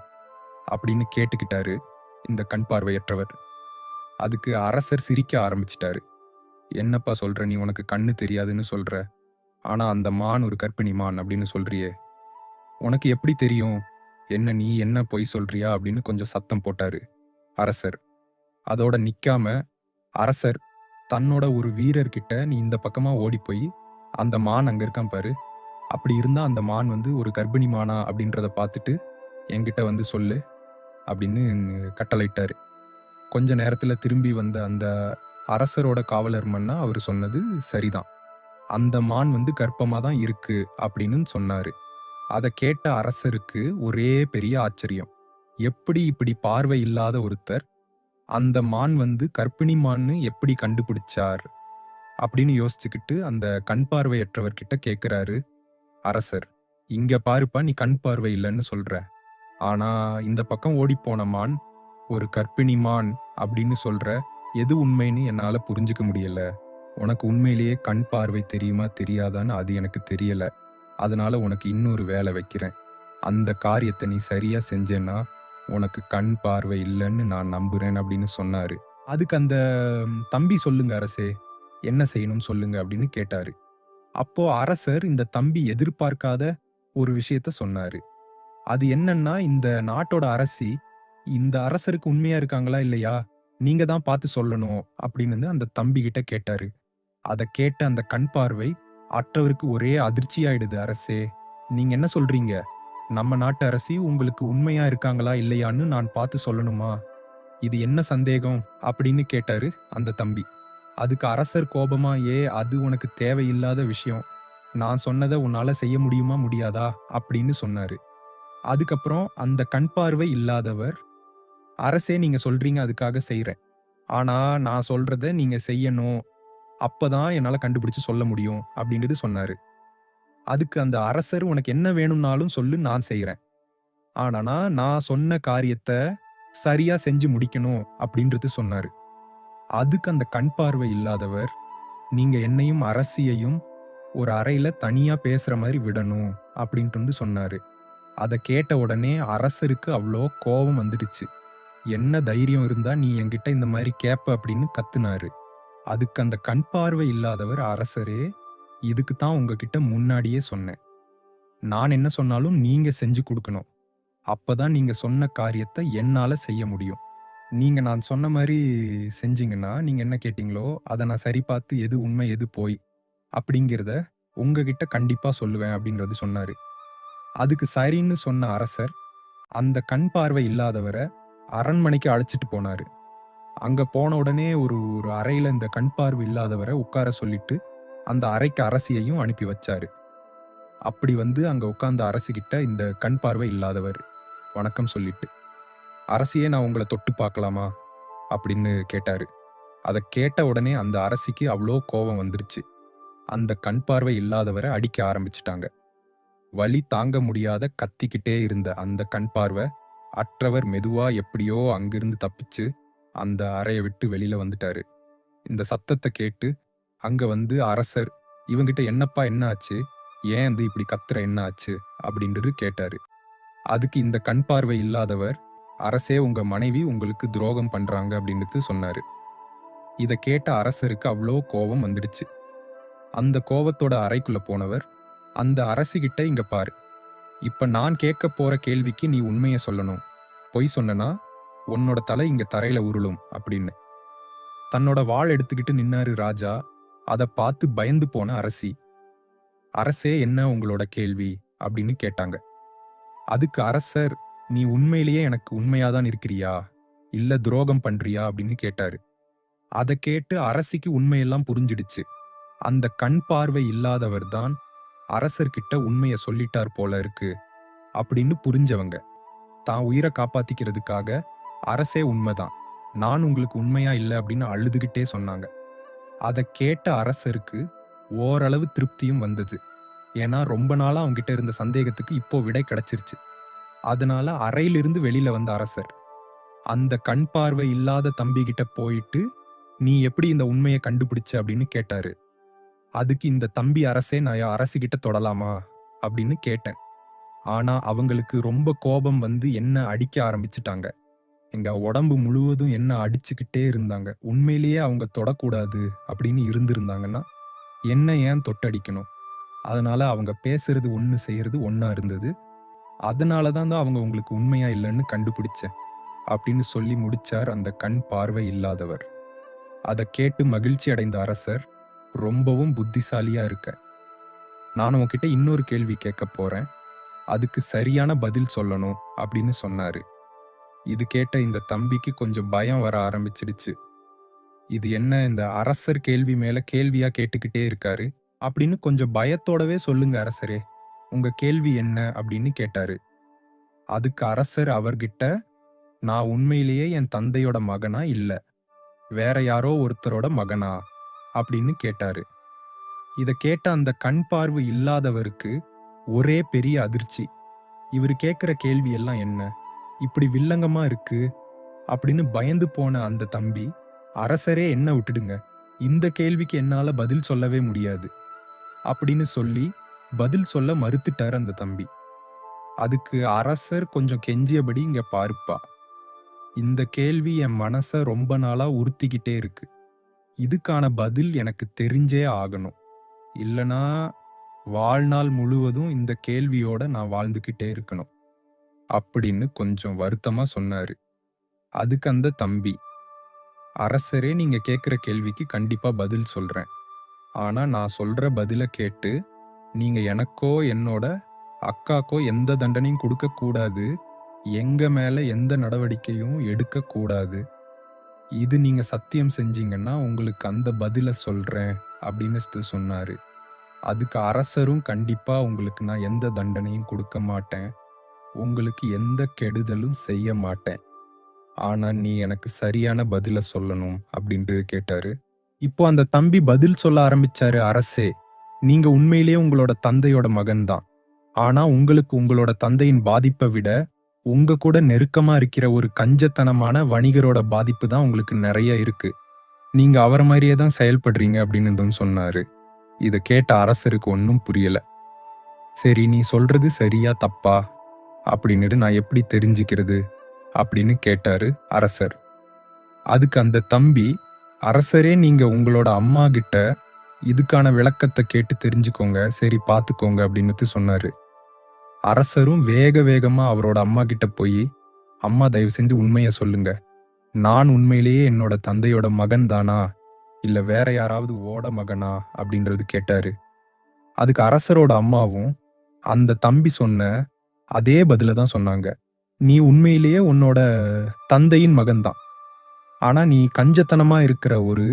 அப்படின்னு கேட்டுக்கிட்டாரு இந்த கண் பார்வையற்றவர். அதுக்கு அரசர் சிரிக்க ஆரம்பிச்சிட்டாரு. என்னப்பா சொல்ற, நீ உனக்கு கண்ணு தெரியாதுன்னு சொல்ற, ஆனா அந்த மான் ஒரு கர்ப்பிணி மான் அப்படின்னு சொல்றியே, உனக்கு எப்படி தெரியும்? என்ன நீ என்ன பொய் சொல்றியா அப்படின்னு கொஞ்சம் சத்தம் போட்டாரு அரசர். அதோட நிக்காம அரசர் தன்னோட ஒரு வீரர்கிட்ட, நீ இந்த பக்கமா ஓடி போய் அந்த மான் அங்க இருக்கான் பாரு, அப்படி இருந்தா அந்த மான் ஒரு கர்ப்பிணி மானா அப்படின்றத பார்த்துட்டு என்கிட்ட சொல்லு அப்படின்னு கட்டளையிட்டாரு. கொஞ்ச நேரத்துல திரும்பி வந்த அந்த அரசரோட காவலர் மன்னா அவர் சொன்னது சரிதான், அந்த மான் கர்ப்பமா தான் இருக்கு அப்படின்னு சொன்னாரு. அதை கேட்ட அரசருக்கு ஒரே பெரிய ஆச்சரியம். எப்படி இப்படி பார்வை இல்லாத ஒருத்தர் அந்த மான் கர்ப்பிணி மான்னு எப்படி கண்டுபிடிச்சார் அப்படின்னு யோசிச்சுக்கிட்டு அந்த கண் பார்வையற்றவர்கிட்ட கேட்கிறாரு அரசர். இங்க பாருப்பா, நீ கண் பார்வை இல்லைன்னு சொல்ற, ஆனா இந்த பக்கம் ஓடி போன மான் ஒரு கர்ப்பிணி மான் அப்படின்னு சொல்ற, எது உண்மைன்னு என்னால புரிஞ்சுக்க முடியல. உனக்கு உண்மையிலேயே கண் பார்வை தெரியுமா தெரியாதான்னு அது எனக்கு தெரியல. அதனால உனக்கு இன்னொரு வேலை வைக்கிறேன். அந்த காரியத்தை நீ சரியா செஞ்சேன்னா உனக்கு கண் பார்வை இல்லைன்னு நான் நம்புறேன் அப்படின்னு சொன்னாரு. அதுக்கு அந்த தம்பி, சொல்லுங்க அரசே, என்ன செய்யணும் சொல்லுங்க அப்படின்னு கேட்டாரு. அப்போ அரசர் இந்த தம்பி எதிர்பார்க்காத ஒரு விஷயத்த சொன்னாரு. அது என்னன்னா, இந்த நாட்டோட அரசி இந்த அரசருக்கு உண்மையா இருக்காங்களா இல்லையா, நீங்க தான் பார்த்து சொல்லணும் அப்படின்னு அந்த தம்பி கிட்ட கேட்டாரு. அதை கேட்ட அந்த கண் பார்வை அற்றவருக்கு ஒரே அதிர்ச்சி ஆயிடுது. அரசே, நீங்க என்ன சொல்றீங்க? நம்ம நாட்டு அரசி உங்களுக்கு உண்மையா இருக்காங்களா இல்லையான்னு நான் பார்த்து சொல்லணுமா? இது என்ன சந்தேகம் அப்படின்னு கேட்டாரு அந்த தம்பி. அதுக்கு அரசர் கோபமா, அது உனக்கு தேவையில்லாத விஷயம், நான் சொன்னதை உன்னால செய்ய முடியுமா முடியாதா அப்படின்னு சொன்னாரு. அதுக்கப்புறம் அந்த கண் பார்வை இல்லாதவர், அரசே, நீங்க சொல்றீங்க, அதுக்காக செய்யறேன், ஆனா நான் சொல்றத நீங்க செய்யணும், அப்பதான் என்னால கண்டுபிடிச்சு சொல்ல முடியும் அப்படின்றது சொன்னாரு. அதுக்கு அந்த அரசர், உனக்கு என்ன வேணும்னாலும் சொல்லு, நான் செய்யறேன், ஆனா நான் சொன்ன காரியத்தை சரியா செஞ்சு முடிக்கணும் அப்படின்றது சொன்னாரு. அதுக்கு அந்த கண் பார்வை இல்லாதவர், நீங்க என்னையும் அரசியையும் ஒரு அறையில தனியா பேசுற மாதிரி விடணும் அப்படின்ட்டு சொன்னாரு. அதை கேட்ட உடனே அரசருக்கு அவ்வளோ கோபம் வந்துடுச்சு. என்ன தைரியம் இருந்தா நீ என்கிட்ட இந்த மாதிரி கேப்ப அப்படின்னு கத்துனாரு. அதுக்கு அந்த கண் பார்வை இல்லாதவர், அரசரே, இதுக்கு தான் உங்ககிட்ட முன்னாடியே சொன்னேன், நான் என்ன சொன்னாலும் நீங்க செஞ்சு கொடுக்கணும், அப்பதான் நீங்க சொன்ன காரியத்தை என்னால செய்ய முடியும். நீங்க நான் சொன்ன மாதிரி செஞ்சீங்கன்னா, நீங்க என்ன கேட்டீங்களோ அதை நான் சரி பார்த்து எது உண்மை எது போய் அப்படிங்கிறத உங்ககிட்ட கண்டிப்பா சொல்லுவேன் அப்படின்றது சொன்னாரு. அதுக்கு சரின்னு சொன்ன அரசர் அந்த கண் பார்வை இல்லாதவரை அரண்மனைக்கு அழைச்சிட்டு போனாரு. அங்க போன உடனே ஒரு ஒரு அறையில இந்த கண் பார்வை இல்லாதவரை உட்கார சொல்லிட்டு அந்த அறைக்கு அரசியையும் அனுப்பி வச்சாரு. அப்படி அங்க உட்கார்ந்த அரசிகிட்ட இந்த கண் பார்வை இல்லாதவர் வணக்கம் சொல்லிட்டு, அரசியே, நான் உங்களை தொட்டு பார்க்கலாமா அப்படின்னு கேட்டாரு. அதை கேட்ட உடனே அந்த அரசிக்கு அவ்வளோ கோபம் வந்துருச்சு. அந்த கண் பார்வை இல்லாதவரை அடிக்க ஆரம்பிச்சிட்டாங்க. வலி தாங்க முடியாத கத்திக்கிட்டே இருந்த அந்த கண் பார்வை அற்றவர் மெதுவா எப்படியோ அங்கிருந்து தப்பிச்சு அந்த அறையை விட்டு வெளியில வந்துட்டாரு. இந்த சத்தத்தை கேட்டு அங்க அரசர், இவங்கிட்ட என்னப்பா என்ன ஆச்சு, ஏன் இப்படி கத்துற, என்ன ஆச்சு அப்படின்றது கேட்டாரு. அதுக்கு இந்த கண் பார்வை இல்லாதவர், அரசே, உங்க மனைவி உங்களுக்கு துரோகம் பண்றாங்க அப்படின்னு சொன்னாரு. இதை கேட்ட அரசருக்கு அவ்வளோ கோபம் வந்துடுச்சு. அந்த கோபத்தோட அறைக்குள்ள போனவர் அந்த அரசிகிட்ட, இங்க பாரு, இப்ப நான் கேட்க போற கேள்விக்கு நீ உண்மையை சொல்லணும், பொய் சொன்னனா உன்னோட தலை இங்க தரையில உருளும் அப்படின்னு. தன்னோட வாள் எடுத்துக்கிட்டு நின்னாரு ராஜா. அதை பார்த்து பயந்து போன அரசி, அரசே என்ன உங்களோட கேள்வி அப்படின்னு கேட்டாங்க. அதுக்கு அரசர், நீ உண்மையிலேயே எனக்கு உண்மையாதான் இருக்கிறியா இல்ல துரோகம் பண்றியா அப்படின்னு கேட்டாரு. அதை கேட்டு அரசிக்கு உண்மையெல்லாம் புரிஞ்சிடுச்சு. அந்த கண் பார்வை இல்லாதவர் தான் அரசர்கிட்ட உண்மைய சொல்லிட்டார் போல இருக்கு அப்படின்னு புரிஞ்சவங்க தான் உயிரை காப்பாத்திக்கிறதுக்காக அரசே உண்மைதான், நான் உங்களுக்கு உண்மையா இல்லை அப்படின்னு அழுதுகிட்டே சொன்னாங்க. அதை கேட்ட அரசருக்கு ஓரளவு திருப்தியும் வந்தது. ஏன்னா ரொம்ப நாளா அவங்கிட்ட இருந்த சந்தேகத்துக்கு இப்போ விடை கிடைச்சிருச்சு. அதனால அறையிலிருந்து வெளியில வந்த அரசர் அந்த கண் பார்வை இல்லாத தம்பி கிட்ட போயிட்டு, நீ எப்படி இந்த உண்மையை கண்டுபிடிச்ச அப்படின்னு கேட்டாரு. அதுக்கு இந்த தம்பி, அரசே நான் அரசிகிட்ட தொடலாமா அப்படின்னு கேட்டேன். ஆனா அவங்களுக்கு ரொம்ப கோபம் வந்து என்ன அடிக்க ஆரம்பிச்சுட்டாங்க. எங்க உடம்பு முழுவதும் என்ன அடிச்சுக்கிட்டே இருந்தாங்க. உண்மையிலேயே அவங்க தொடக்கூடாது அப்படின்னு இருந்திருந்தாங்கன்னா என்ன ஏன் தொட்டடிக்கணும்? அதனால அவங்க பேசுறது ஒண்ணு, செய்யறது ஒண்ணா இருந்தது. அதனாலதான் அவங்க உங்களுக்கு உண்மையா இல்லைன்னு கண்டுபிடிச்சேன் அப்படின்னு சொல்லி முடிச்சார் அந்த கண் பார்வை இல்லாதவர். அதை கேட்டு மகிழ்ச்சி அடைந்த அரசர், ரொம்பவும் புத்திசாலியா இருக்க, நான் உன்கிட்ட இன்னொரு கேள்வி கேட்க போறேன், அதுக்கு சரியான பதில் சொல்லணும் அப்படின்னு சொன்னாரு. இது கேட்ட இந்த தம்பிக்கு கொஞ்சம் பயம் வர ஆரம்பிச்சிடுச்சு. இது என்ன இந்த அரசர் கேள்வி மேல கேள்வியா கேட்டுக்கிட்டே இருக்காரு அப்படின்னு கொஞ்சம் பயத்தோடவே சொல்லுங்க அரசரே, உங்க கேள்வி என்ன அப்படின்னு கேட்டாரு. அதுக்கு அரசர் அவர்கிட்ட, நான் உண்மையிலேயே என் தந்தையோட மகனா இல்ல வேற யாரோ ஒருத்தரோட மகனா அப்படின்னு கேட்டாரு. இத கேட்ட அந்த கண் பார்வை இல்லாதவருக்கு ஒரே பெரிய அதிர்ச்சி. இவரு கேட்கிற கேள்வி எல்லாம் என்ன இப்படி வில்லங்கமா இருக்கு அப்படின்னு பயந்து போன அந்த தம்பி, அரசரே என்ன விட்டுடுங்க, இந்த கேள்விக்கு என்னால பதில் சொல்லவே முடியாது அப்படின்னு சொல்லி பதில் சொல்ல மறுத்துட்டார் அந்த தம்பி. அதுக்கு அரசர் கொஞ்சம் கெஞ்சியபடி, இங்க பாருப்பா, இந்த கேள்வி என் மனச ரொம்ப நாளா உறுத்திக்கிட்டே இருக்கு, இதுக்கான பதில் எனக்கு தெரிஞ்சே ஆகணும், இல்லனா வாழ்நாள் முழுவதும் இந்த கேள்வியோட நான் வாழ்ந்துகிட்டே இருக்கணும் அப்படின்னு கொஞ்சம் வருத்தமா சொன்னாரு. அதுக்கு அந்த தம்பி, அரசரே நீங்க கேட்கிற கேள்விக்கு கண்டிப்பா பதில் சொல்றேன், ஆனா நான் சொல்ற பதில கேட்டு நீங்க எனக்கோ என்னோட அக்காக்கோ எந்த தண்டனையும் கொடுக்க கூடாது, எங்க மேல எந்த நடவடிக்கையும் எடுக்க கூடாது, இது நீங்க சத்தியம் செஞ்சீங்கன்னா உங்களுக்கு அந்த பதில சொல்றேன் அப்படின்னு சொன்னாரு. அதுக்கு அரசரும், கண்டிப்பா உங்களுக்கு நான் எந்த தண்டனையும் கொடுக்க மாட்டேன், உங்களுக்கு எந்த கெடுதலும் செய்ய மாட்டேன், ஆனா நீ எனக்கு சரியான பதில சொல்லணும் அப்படின்னு கேட்டாரு. இப்போ அந்த தம்பி பதில் சொல்ல ஆரம்பிச்சாரு. அரசே, நீங்க உண்மையிலேயே உங்களோட தந்தையோட மகன்தான், ஆனா உங்களுக்கு உங்களோட தந்தையின் பாதிப்பை விட உங்க கூட நெருக்கமா இருக்கிற ஒரு கஞ்சத்தனமான வணிகரோட பாதிப்பு தான் உங்களுக்கு நிறைய இருக்கு, நீங்க அவரை மாதிரியே தான் செயல்படுறீங்க அப்படின்னு சொன்னாரு. இதை கேட்ட அரசருக்கு ஒன்னும் புரியல. சரி, நீ சொல்றது சரியா தப்பா அப்படின்னு நான் எப்படி தெரிஞ்சுக்கிறது அப்படின்னு கேட்டாரு அரசர். அதுக்கு அந்த தம்பி, அரசரே நீங்க உங்களோட அம்மா கிட்ட இதுக்கான விளக்கத்தை கேட்டு தெரிஞ்சுக்கோங்க, சரி பார்த்துக்கோங்க அப்படின்னு சொன்னாரு. அரசரும் வேக வேகமா அவரோட அம்மா கிட்ட போய், அம்மா தயவு செஞ்சு உண்மைய சொல்லுங்க, நான் உண்மையிலேயே என்னோட தந்தையோட மகன் தானா இல்ல வேற யாராவது ஓட மகனா அப்படின்றது கேட்டாரு. அதுக்கு அரசரோட அம்மாவும் அந்த தம்பி சொன்ன அதே பதில தான் சொன்னாங்க. நீ உண்மையிலேயே உன்னோட தந்தையின் மகன்தான், ஆனா நீ கஞ்சத்தனமா இருக்கிற ஒரு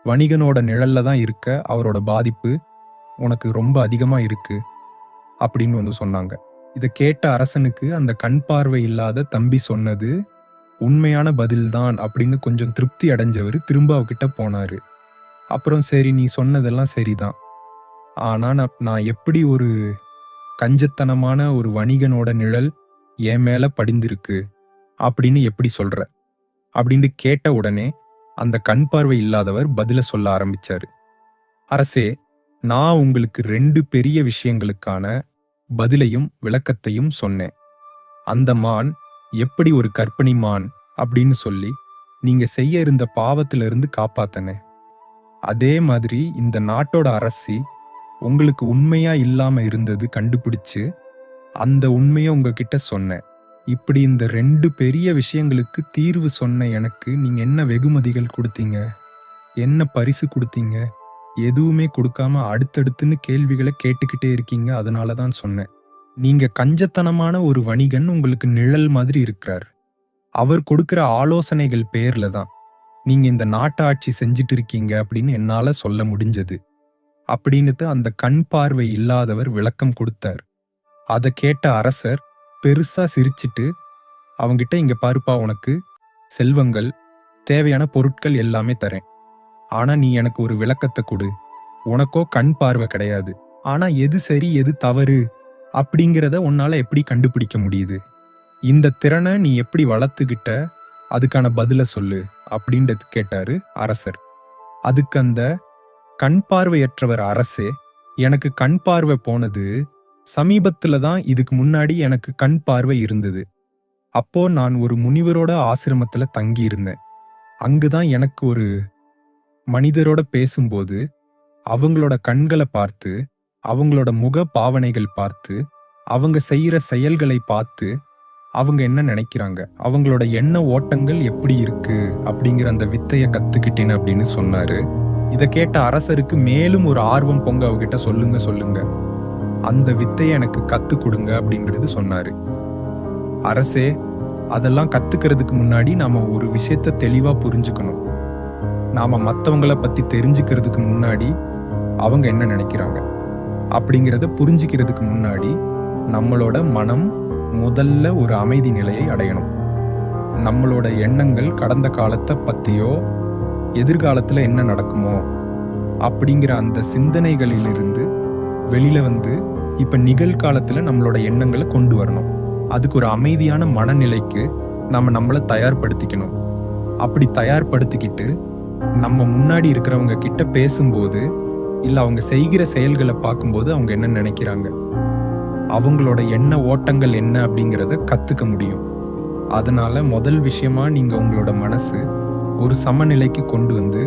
வணிகனோட நிழல்ல தான் இருக்க, அவரோட பாதிப்பு உனக்கு ரொம்ப அதிகமா இருக்கு அப்படின்னு சொன்னாங்க. இதை கேட்ட அரசனுக்கு அந்த கண் பார்வை இல்லாத தம்பி சொன்னது உண்மையான பதில்தான் அப்படின்னு கொஞ்சம் திருப்தி அடைஞ்சவர் திரும்ப அவகிட்ட போனாரு. அப்புறம், சரி நீ சொன்னதெல்லாம் சரிதான், ஆனா நான் எப்படி ஒரு கஞ்சத்தனமான ஒரு வணிகனோட நிழல் என் மேல படிந்திருக்கு அப்படின்னு எப்படி சொல்ற அப்படின்னு கேட்ட உடனே அந்த கண் பார்வை இல்லாதவர் பதில சொல்ல ஆரம்பிச்சாரு. அரசே, நான் உங்களுக்கு 2 பெரிய விஷயங்களுக்கான பதிலையும் விளக்கத்தையும் சொன்னேன். அந்த மான் எப்படி ஒரு கர்ப்பிணி மான் அப்படின்னு சொல்லி நீங்க செய்ய இருந்த பாவத்திலிருந்து காப்பாத்தனே, அதே மாதிரி இந்த நாட்டோட அரசி உங்களுக்கு உண்மையா இல்லாம இருந்தது கண்டுபிடிச்சு அந்த உண்மையை உங்ககிட்ட சொன்னேன். இப்படி இந்த 2 பெரிய விஷயங்களுக்கு தீர்வு சொன்ன எனக்கு நீங்க என்ன வெகுமதிகள் கொடுத்தீங்க? என்ன பரிசு கொடுத்தீங்க? எதுவுமே கொடுக்காம அடுத்தடுத்துன்னு கேள்விகளை கேட்டுக்கிட்டே இருக்கீங்க. அதனால தான் சொன்னேன். நீங்க கஞ்சத்தனமான ஒரு வணிகன் உங்களுக்கு நிழல் மாதிரி இருக்கிறார். அவர் கொடுக்கிற ஆலோசனைகள் பேர்ல தான் நீங்க இந்த நாட்டாட்சி செஞ்சுட்டு இருக்கீங்க அப்படின்னு என்னால சொல்ல முடிஞ்சது. அப்படின்னுட்டு அந்த கண் பார்வை இல்லாதவர் விளக்கம் கொடுத்தார். அதை கேட்ட அரசர் பெருசா சிரிச்சிட்டு அவங்கிட்ட, இங்க பாருப்பா, உனக்கு செல்வங்கள், தேவையான பொருட்கள் எல்லாமே தரேன். ஆனா நீ எனக்கு ஒரு விளக்கத்தை கொடு. உனக்கோ கண் பார்வை கிடையாது. ஆனா எது சரி எது தவறு அப்படிங்கிறத உன்னால எப்படி கண்டுபிடிக்க முடியுது? இந்த திறனை நீ எப்படி வளர்த்துக்கிட்ட? அதுக்கான பதில சொல்லு அப்படின்றது கேட்டாரு அரசர். அதுக்கு அந்த கண் பார்வையற்றவர், அரசே, எனக்கு கண் பார்வை போனது சமீபத்துல தான். இதுக்கு முன்னாடி எனக்கு கண் பார்வை இருந்தது. அப்போ நான் ஒரு முனிவரோட ஆசிரமத்துல தங்கி இருந்தேன். அங்குதான் எனக்கு ஒரு மனிதரோட பேசும்போது அவங்களோட கண்களை பார்த்து, அவங்களோட முக பாவனைகள் பார்த்து, அவங்க செய்யற செயல்களை பார்த்து அவங்க என்ன நினைக்கிறாங்க, அவங்களோட எண்ண ஓட்டங்கள் எப்படி இருக்கு அப்படிங்கிற அந்த வித்தைய கத்துக்கிட்டேன் அப்படின்னு சொன்னாரு. இதை கேட்ட அரசருக்கு மேலும் ஒரு ஆர்வம் பொங்க, அவகிட்ட சொல்லுங்க சொல்லுங்க, அந்த வித்தையை எனக்கு கத்து கொடுங்க அப்படின்றது சொன்னாரு. அரசே, அதெல்லாம் கத்துக்கிறதுக்கு முன்னாடி நாம ஒரு விஷயத்த தெளிவா புரிஞ்சுக்கணும். நாம மத்தவங்கள பத்தி தெரிஞ்சுக்கிறதுக்கு முன்னாடி அவங்க என்ன நினைக்கிறாங்க அப்படிங்கிறத புரிஞ்சுக்கிறதுக்கு முன்னாடி நம்மளோட மனம் முதல்ல ஒரு அமைதி நிலையை அடையணும். நம்மளோட எண்ணங்கள் கடந்த காலத்தை பத்தியோ எதிர்காலத்துல என்ன நடக்குமோ அப்படிங்கிற அந்த சிந்தனைகளிலிருந்து வெளியில வந்து இப்ப நிகழ்காலத்துல நம்மளோட எண்ணங்களை கொண்டு வரணும். அதுக்கு ஒரு அமைதியான மனநிலைக்கு நம்ம நம்மளை தயார்படுத்திக்கணும். அப்படி தயார்படுத்திக்கிட்டு நம்ம முன்னாடி இருக்கிறவங்க கிட்ட பேசும்போது இல்ல அவங்க செய்கிற செயல்களை பார்க்கும்போது அவங்க என்ன நினைக்கிறாங்க, அவங்களோட எண்ண ஓட்டங்கள் என்ன அப்படிங்கிறத கத்துக்க முடியும். அதனால முதல் விஷயமா நீங்க உங்களோட மனசு ஒரு சமநிலைக்கு கொண்டு வந்து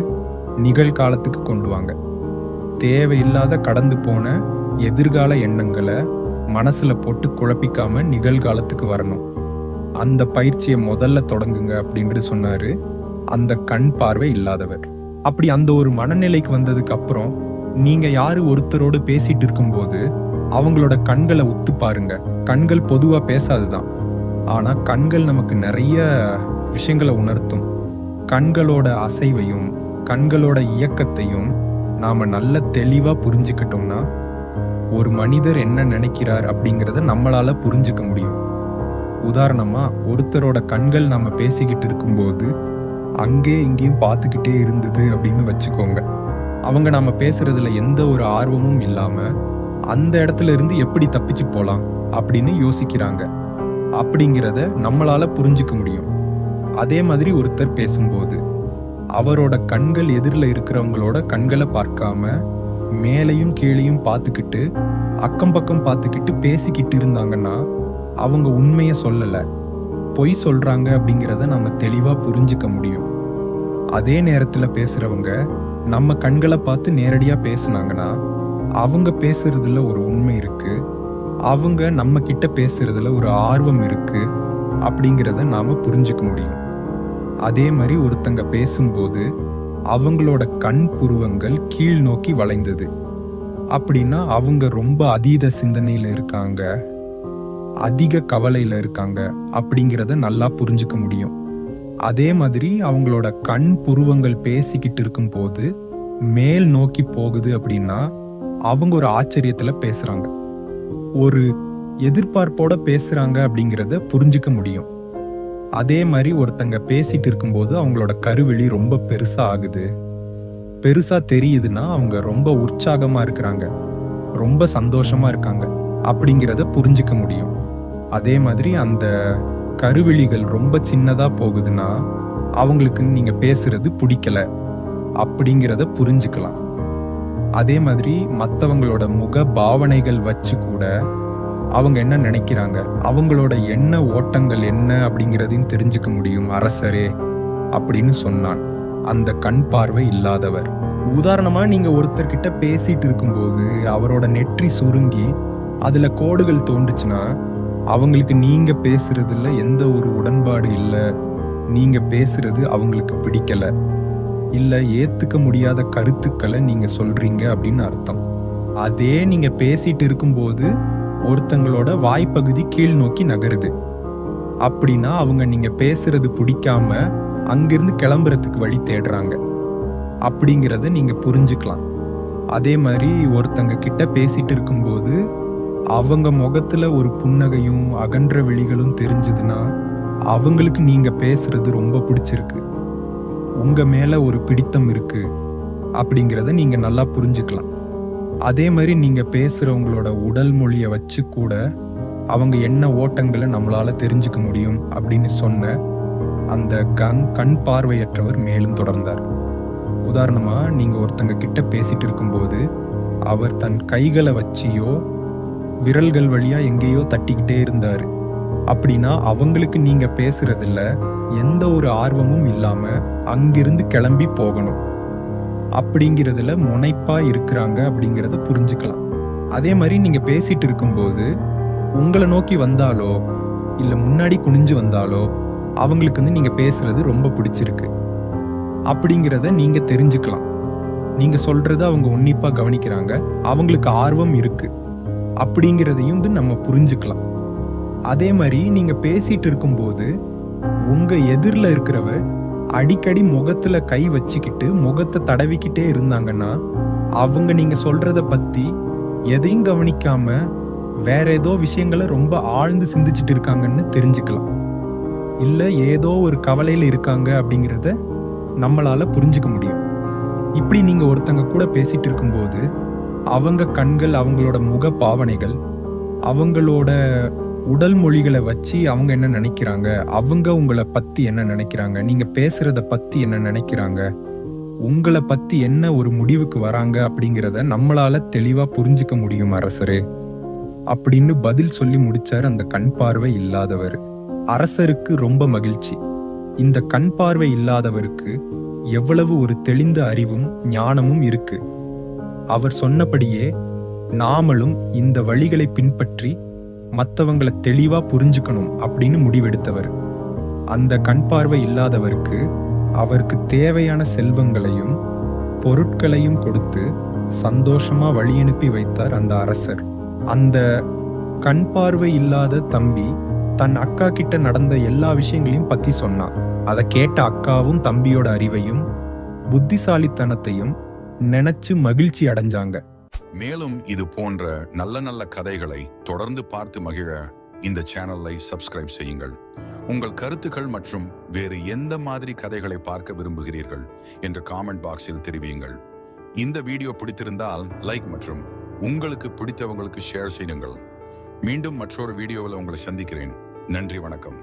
நிகழ்காலத்துக்கு கொண்டு வாங்க. தேவையில்லாத கடந்து போன எதிர்கால எண்ணங்களை மனசுல போட்டு குழப்பிக்காம நிகழ்காலத்துக்கு வரணும். அந்த பயிற்சியை முதல்ல தொடங்குங்க அப்படின்னு சொன்னாரு அந்த கண் பார்வை இல்லாதவர். அப்படி அந்த ஒரு மனநிலைக்கு வந்ததுக்கு அப்புறம் நீங்க யாரு ஒருத்தரோடு பேசிட்டு இருக்கும்போது அவங்களோட கண்களை உத்து பாருங்க. கண்கள் பொதுவா பேசாதுதான், ஆனா கண்கள் நமக்கு நிறைய விஷயங்களை உணர்த்தும். கண்களோட அசைவையும் கண்களோட இயக்கத்தையும் நாம நல்ல தெளிவா புரிஞ்சுக்கிட்டோம்னா ஒரு மனிதர் என்ன நினைக்கிறார் அப்படிங்கிறத நம்மளால புரிஞ்சுக்க முடியும். உதாரணமா, ஒருத்தரோட கண்கள் நாம பேசிக்கிட்டு இருக்கும்போது அங்கே இங்கேயும் பார்த்துக்கிட்டே இருந்தது அப்படின்னு வச்சுக்கோங்க. அவங்க நாம பேசுறதுல எந்த ஒரு ஆர்வமும் இல்லாம அந்த இடத்துல இருந்து எப்படி தப்பிச்சு போலாம் அப்படின்னு யோசிக்கிறாங்க அப்படிங்கிறத நம்மளால புரிஞ்சுக்க முடியும். அதே மாதிரி ஒருத்தர் பேசும்போது அவரோட கண்கள் எதிரில் இருக்கிறவங்களோட கண்களை பார்க்காம மேலையும் கீழையும் பார்த்துக்கிட்டு அக்கம் பக்கம் பார்த்துக்கிட்டு பேசிக்கிட்டு இருந்தாங்கன்னா அவங்க உண்மையை சொல்லல, பொய் சொல்றாங்க அப்படிங்கிறத நம்ம தெளிவா புரிஞ்சுக்க முடியும். அதே நேரத்துல பேசுறவங்க நம்ம கண்களை பார்த்து நேரடியா பேசுனாங்கன்னா அவங்க பேசுறதுல ஒரு உண்மை இருக்கு, அவங்க நம்ம கிட்ட பேசுறதுல ஒரு ஆர்வம் இருக்கு அப்படிங்கிறத நாம புரிஞ்சுக்க முடியும். அதே மாதிரி ஒருத்தங்க பேசும்போது அவங்களோட கண் புருவங்கள் கீழ் நோக்கி வளைந்தது அப்படின்னா அவங்க ரொம்ப அதீத சிந்தனையில இருக்காங்க, அதிக கவலையில இருக்காங்க அப்படிங்கிறத நல்லா புரிஞ்சுக்க முடியும். அதே மாதிரி அவங்களோட கண் புருவங்கள் பேசிக்கிட்டு இருக்கும் போது மேல் நோக்கி போகுது அப்படின்னா அவங்க ஒரு ஆச்சரியத்துல பேசுறாங்க, ஒரு எதிர்பார்ப்போட பேசுறாங்க அப்படிங்கிறத புரிஞ்சுக்க முடியும். அதே மாதிரி ஒருத்தங்க பேசிட்டு இருக்கும்போது அவங்களோட கருவிழி ரொம்ப பெருசா ஆகுது, பெருசா தெரியுதுன்னா அவங்க ரொம்ப உற்சாகமா இருக்கிறாங்க, ரொம்ப சந்தோஷமா இருக்காங்க அப்படிங்கிறத புரிஞ்சுக்க முடியும். அதே மாதிரி அந்த கருவிழிகள் ரொம்ப சின்னதா போகுதுன்னா அவங்களுக்கு நீங்க பேசுறது பிடிக்கல அப்படிங்கிறத புரிஞ்சுக்கலாம். அதே மாதிரி மற்றவங்களோட முக பாவனைகள் வச்சு கூட அவங்க என்ன நினைக்கிறாங்க, அவங்களோட எண்ண ஓட்டங்கள் என்ன அப்படிங்கிறதையும் தெரிஞ்சுக்க முடியும் அரசரே அப்படின்னு சொன்னான் அந்த கண் பார்வை இல்லாதவர். உதாரணமா, நீங்க ஒருத்தர்கிட்ட பேசிட்டு இருக்கும்போது அவரோட நெற்றி சுருங்கி அதுல கோடுகள் தோன்றுச்சுன்னா அவங்களுக்கு நீங்க பேசுறதுல எந்த ஒரு உடன்பாடு இல்லை, நீங்க பேசுறது அவங்களுக்கு பிடிக்கல, இல்ல ஏத்துக்க முடியாத கருத்துக்களை நீங்க சொல்றீங்க அப்படின்னு அர்த்தம். அதே நீங்க பேசிட்டு இருக்கும்போது ஒருத்தங்களோட வாய்ப்பகுதி கீழ் நோக்கி நகருது அப்படின்னா அவங்க நீங்க பேசுறது பிடிக்காம அங்கிருந்து கிளம்புறதுக்கு வழி தேடுறாங்க அப்படிங்கிறத நீங்க புரிஞ்சுக்கலாம். அதே மாதிரி ஒருத்தங்க கிட்ட பேசிட்டு இருக்கும்போது அவங்க முகத்துல ஒரு புன்னகையும் அகன்ற விழிகளும் தெரிஞ்சதுன்னா அவங்களுக்கு நீங்க பேசுறது ரொம்ப பிடிச்சிருக்கு, உங்க மேல ஒரு பிடித்தம் இருக்கு அப்படிங்கிறத நீங்க நல்லா புரிஞ்சுக்கலாம். அதே மாதிரி நீங்க பேசுறவங்களோட உடல் மொழியை வச்சு கூட அவங்க என்ன ஓட்டங்களை நம்மளால தெரிஞ்சுக்க முடியும் அப்படின்னு சொன்ன அந்த கண் பார்வையற்றவர் மேலும் தொடர்ந்தார். உதாரணமா, நீங்க ஒருத்தங்க கிட்ட பேசிட்டு இருக்கும்போது அவர் தன் கைகளை வச்சியோ விரல்கள் வழியா எங்கேயோ தட்டிக்கிட்டே இருந்தாரு அப்படின்னா அவங்களுக்கு நீங்க பேசுறதுல எந்த ஒரு ஆர்வமும் இல்லாம அங்கிருந்து கிளம்பி போகணும் அப்படிங்கிறதுல முனைப்பா இருக்கிறாங்க அப்படிங்கிறத புரிஞ்சுக்கலாம். அதே மாதிரி நீங்க பேசிட்டு இருக்கும்போது உங்களை நோக்கி வந்தாலோ இல்ல முன்னாடி குனிஞ்சு வந்தாலோ அவங்களுக்கு நீங்க பேசுறது ரொம்ப பிடிச்சிருக்கு அப்படிங்கிறத நீங்க தெரிஞ்சுக்கலாம். நீங்க சொல்றத அவங்க உன்னிப்பா கவனிக்கிறாங்க, அவங்களுக்கு ஆர்வம் இருக்கு அப்படிங்கிறதையும் நம்ம புரிஞ்சுக்கலாம். அதே மாதிரி நீங்க பேசிட்டு இருக்கும்போது உங்க எதிரில் இருக்கிறவர் அடிக்கடி முகத்துல கை வச்சுக்கிட்டு முகத்தை தடவிக்கிட்டே இருந்தாங்கன்னா அவங்க நீங்க சொல்றத பத்தி எதையும் கவனிக்காம வேற ஏதோ விஷயங்களை ரொம்ப ஆழ்ந்து சிந்திச்சுட்டு இருக்காங்கன்னு தெரிஞ்சுக்கலாம். இல்ல ஏதோ ஒரு கவலையில இருக்காங்க அப்படிங்கிறத நம்மளால புரிஞ்சுக்க முடியும். இப்படி நீங்க ஒருத்தங்க கூட பேசிட்டு இருக்கும்போது அவங்க கண்கள், அவங்களோட முக பாவனைகள், அவங்களோட உடல் மொழிகளை வச்சு அவங்க என்ன நினைக்கிறாங்க, அவங்க உங்களை பத்தி என்ன நினைக்கிறாங்க, நீங்க பேசுறத பத்தி என்ன நினைக்கிறாங்க, உங்களை பத்தி என்ன ஒரு முடிவுக்கு வராங்க அப்படிங்கிறத நம்மளால தெளிவா புரிஞ்சுக்க முடியும் அரசரே அப்படின்னு பதில் சொல்லி முடிச்சார் அந்த கண் பார்வை இல்லாதவர். அரசருக்கு ரொம்ப மகிழ்ச்சி. இந்த கண் பார்வை இல்லாதவருக்கு எவ்வளவு ஒரு தெளிந்த அறிவும் ஞானமும் இருக்கு. அவர் சொன்னபடியே நாமளும் இந்த வழிகளை பின்பற்றி மற்றவங்களை தெளிவா புரிஞ்சுக்கணும் அப்படின்னு முடிவெடுத்தவர். அந்த கண் பார்வை இல்லாதவருக்கு அவருக்கு தேவையான செல்வங்களையும் பொருட்களையும் கொடுத்து சந்தோஷமா வழியனுப்பி வைத்தார் அந்த அரசர். அந்த கண் பார்வை இல்லாத தம்பி தன் அக்கா கிட்ட நடந்த எல்லா விஷயங்களையும் பத்தி சொன்னான். அதை கேட்ட அக்காவும் தம்பியோட அறிவையும் புத்திசாலித்தனத்தையும் நினைச்சு மகிழ்ச்சி அடைஞ்சாங்க. மேலும் இது போன்ற நல்ல நல்ல கதைகளை தொடர்ந்து பார்த்து மகிழ இந்த சேனலை சப்ஸ்கிரைப் செய்யுங்கள். உங்கள் கருத்துக்கள் மற்றும் வேறு எந்த மாதிரி கதைகளை பார்க்க விரும்புகிறீர்கள் என்று காமெண்ட் பாக்ஸில் தெரிவியுங்கள். இந்த வீடியோ பிடித்திருந்தால் லைக் மற்றும் உங்களுக்கு பிடித்தவங்களுக்கு ஷேர் செய்யுங்கள். மீண்டும் மற்றொரு வீடியோவில் உங்களை சந்திக்கிறேன். நன்றி, வணக்கம்.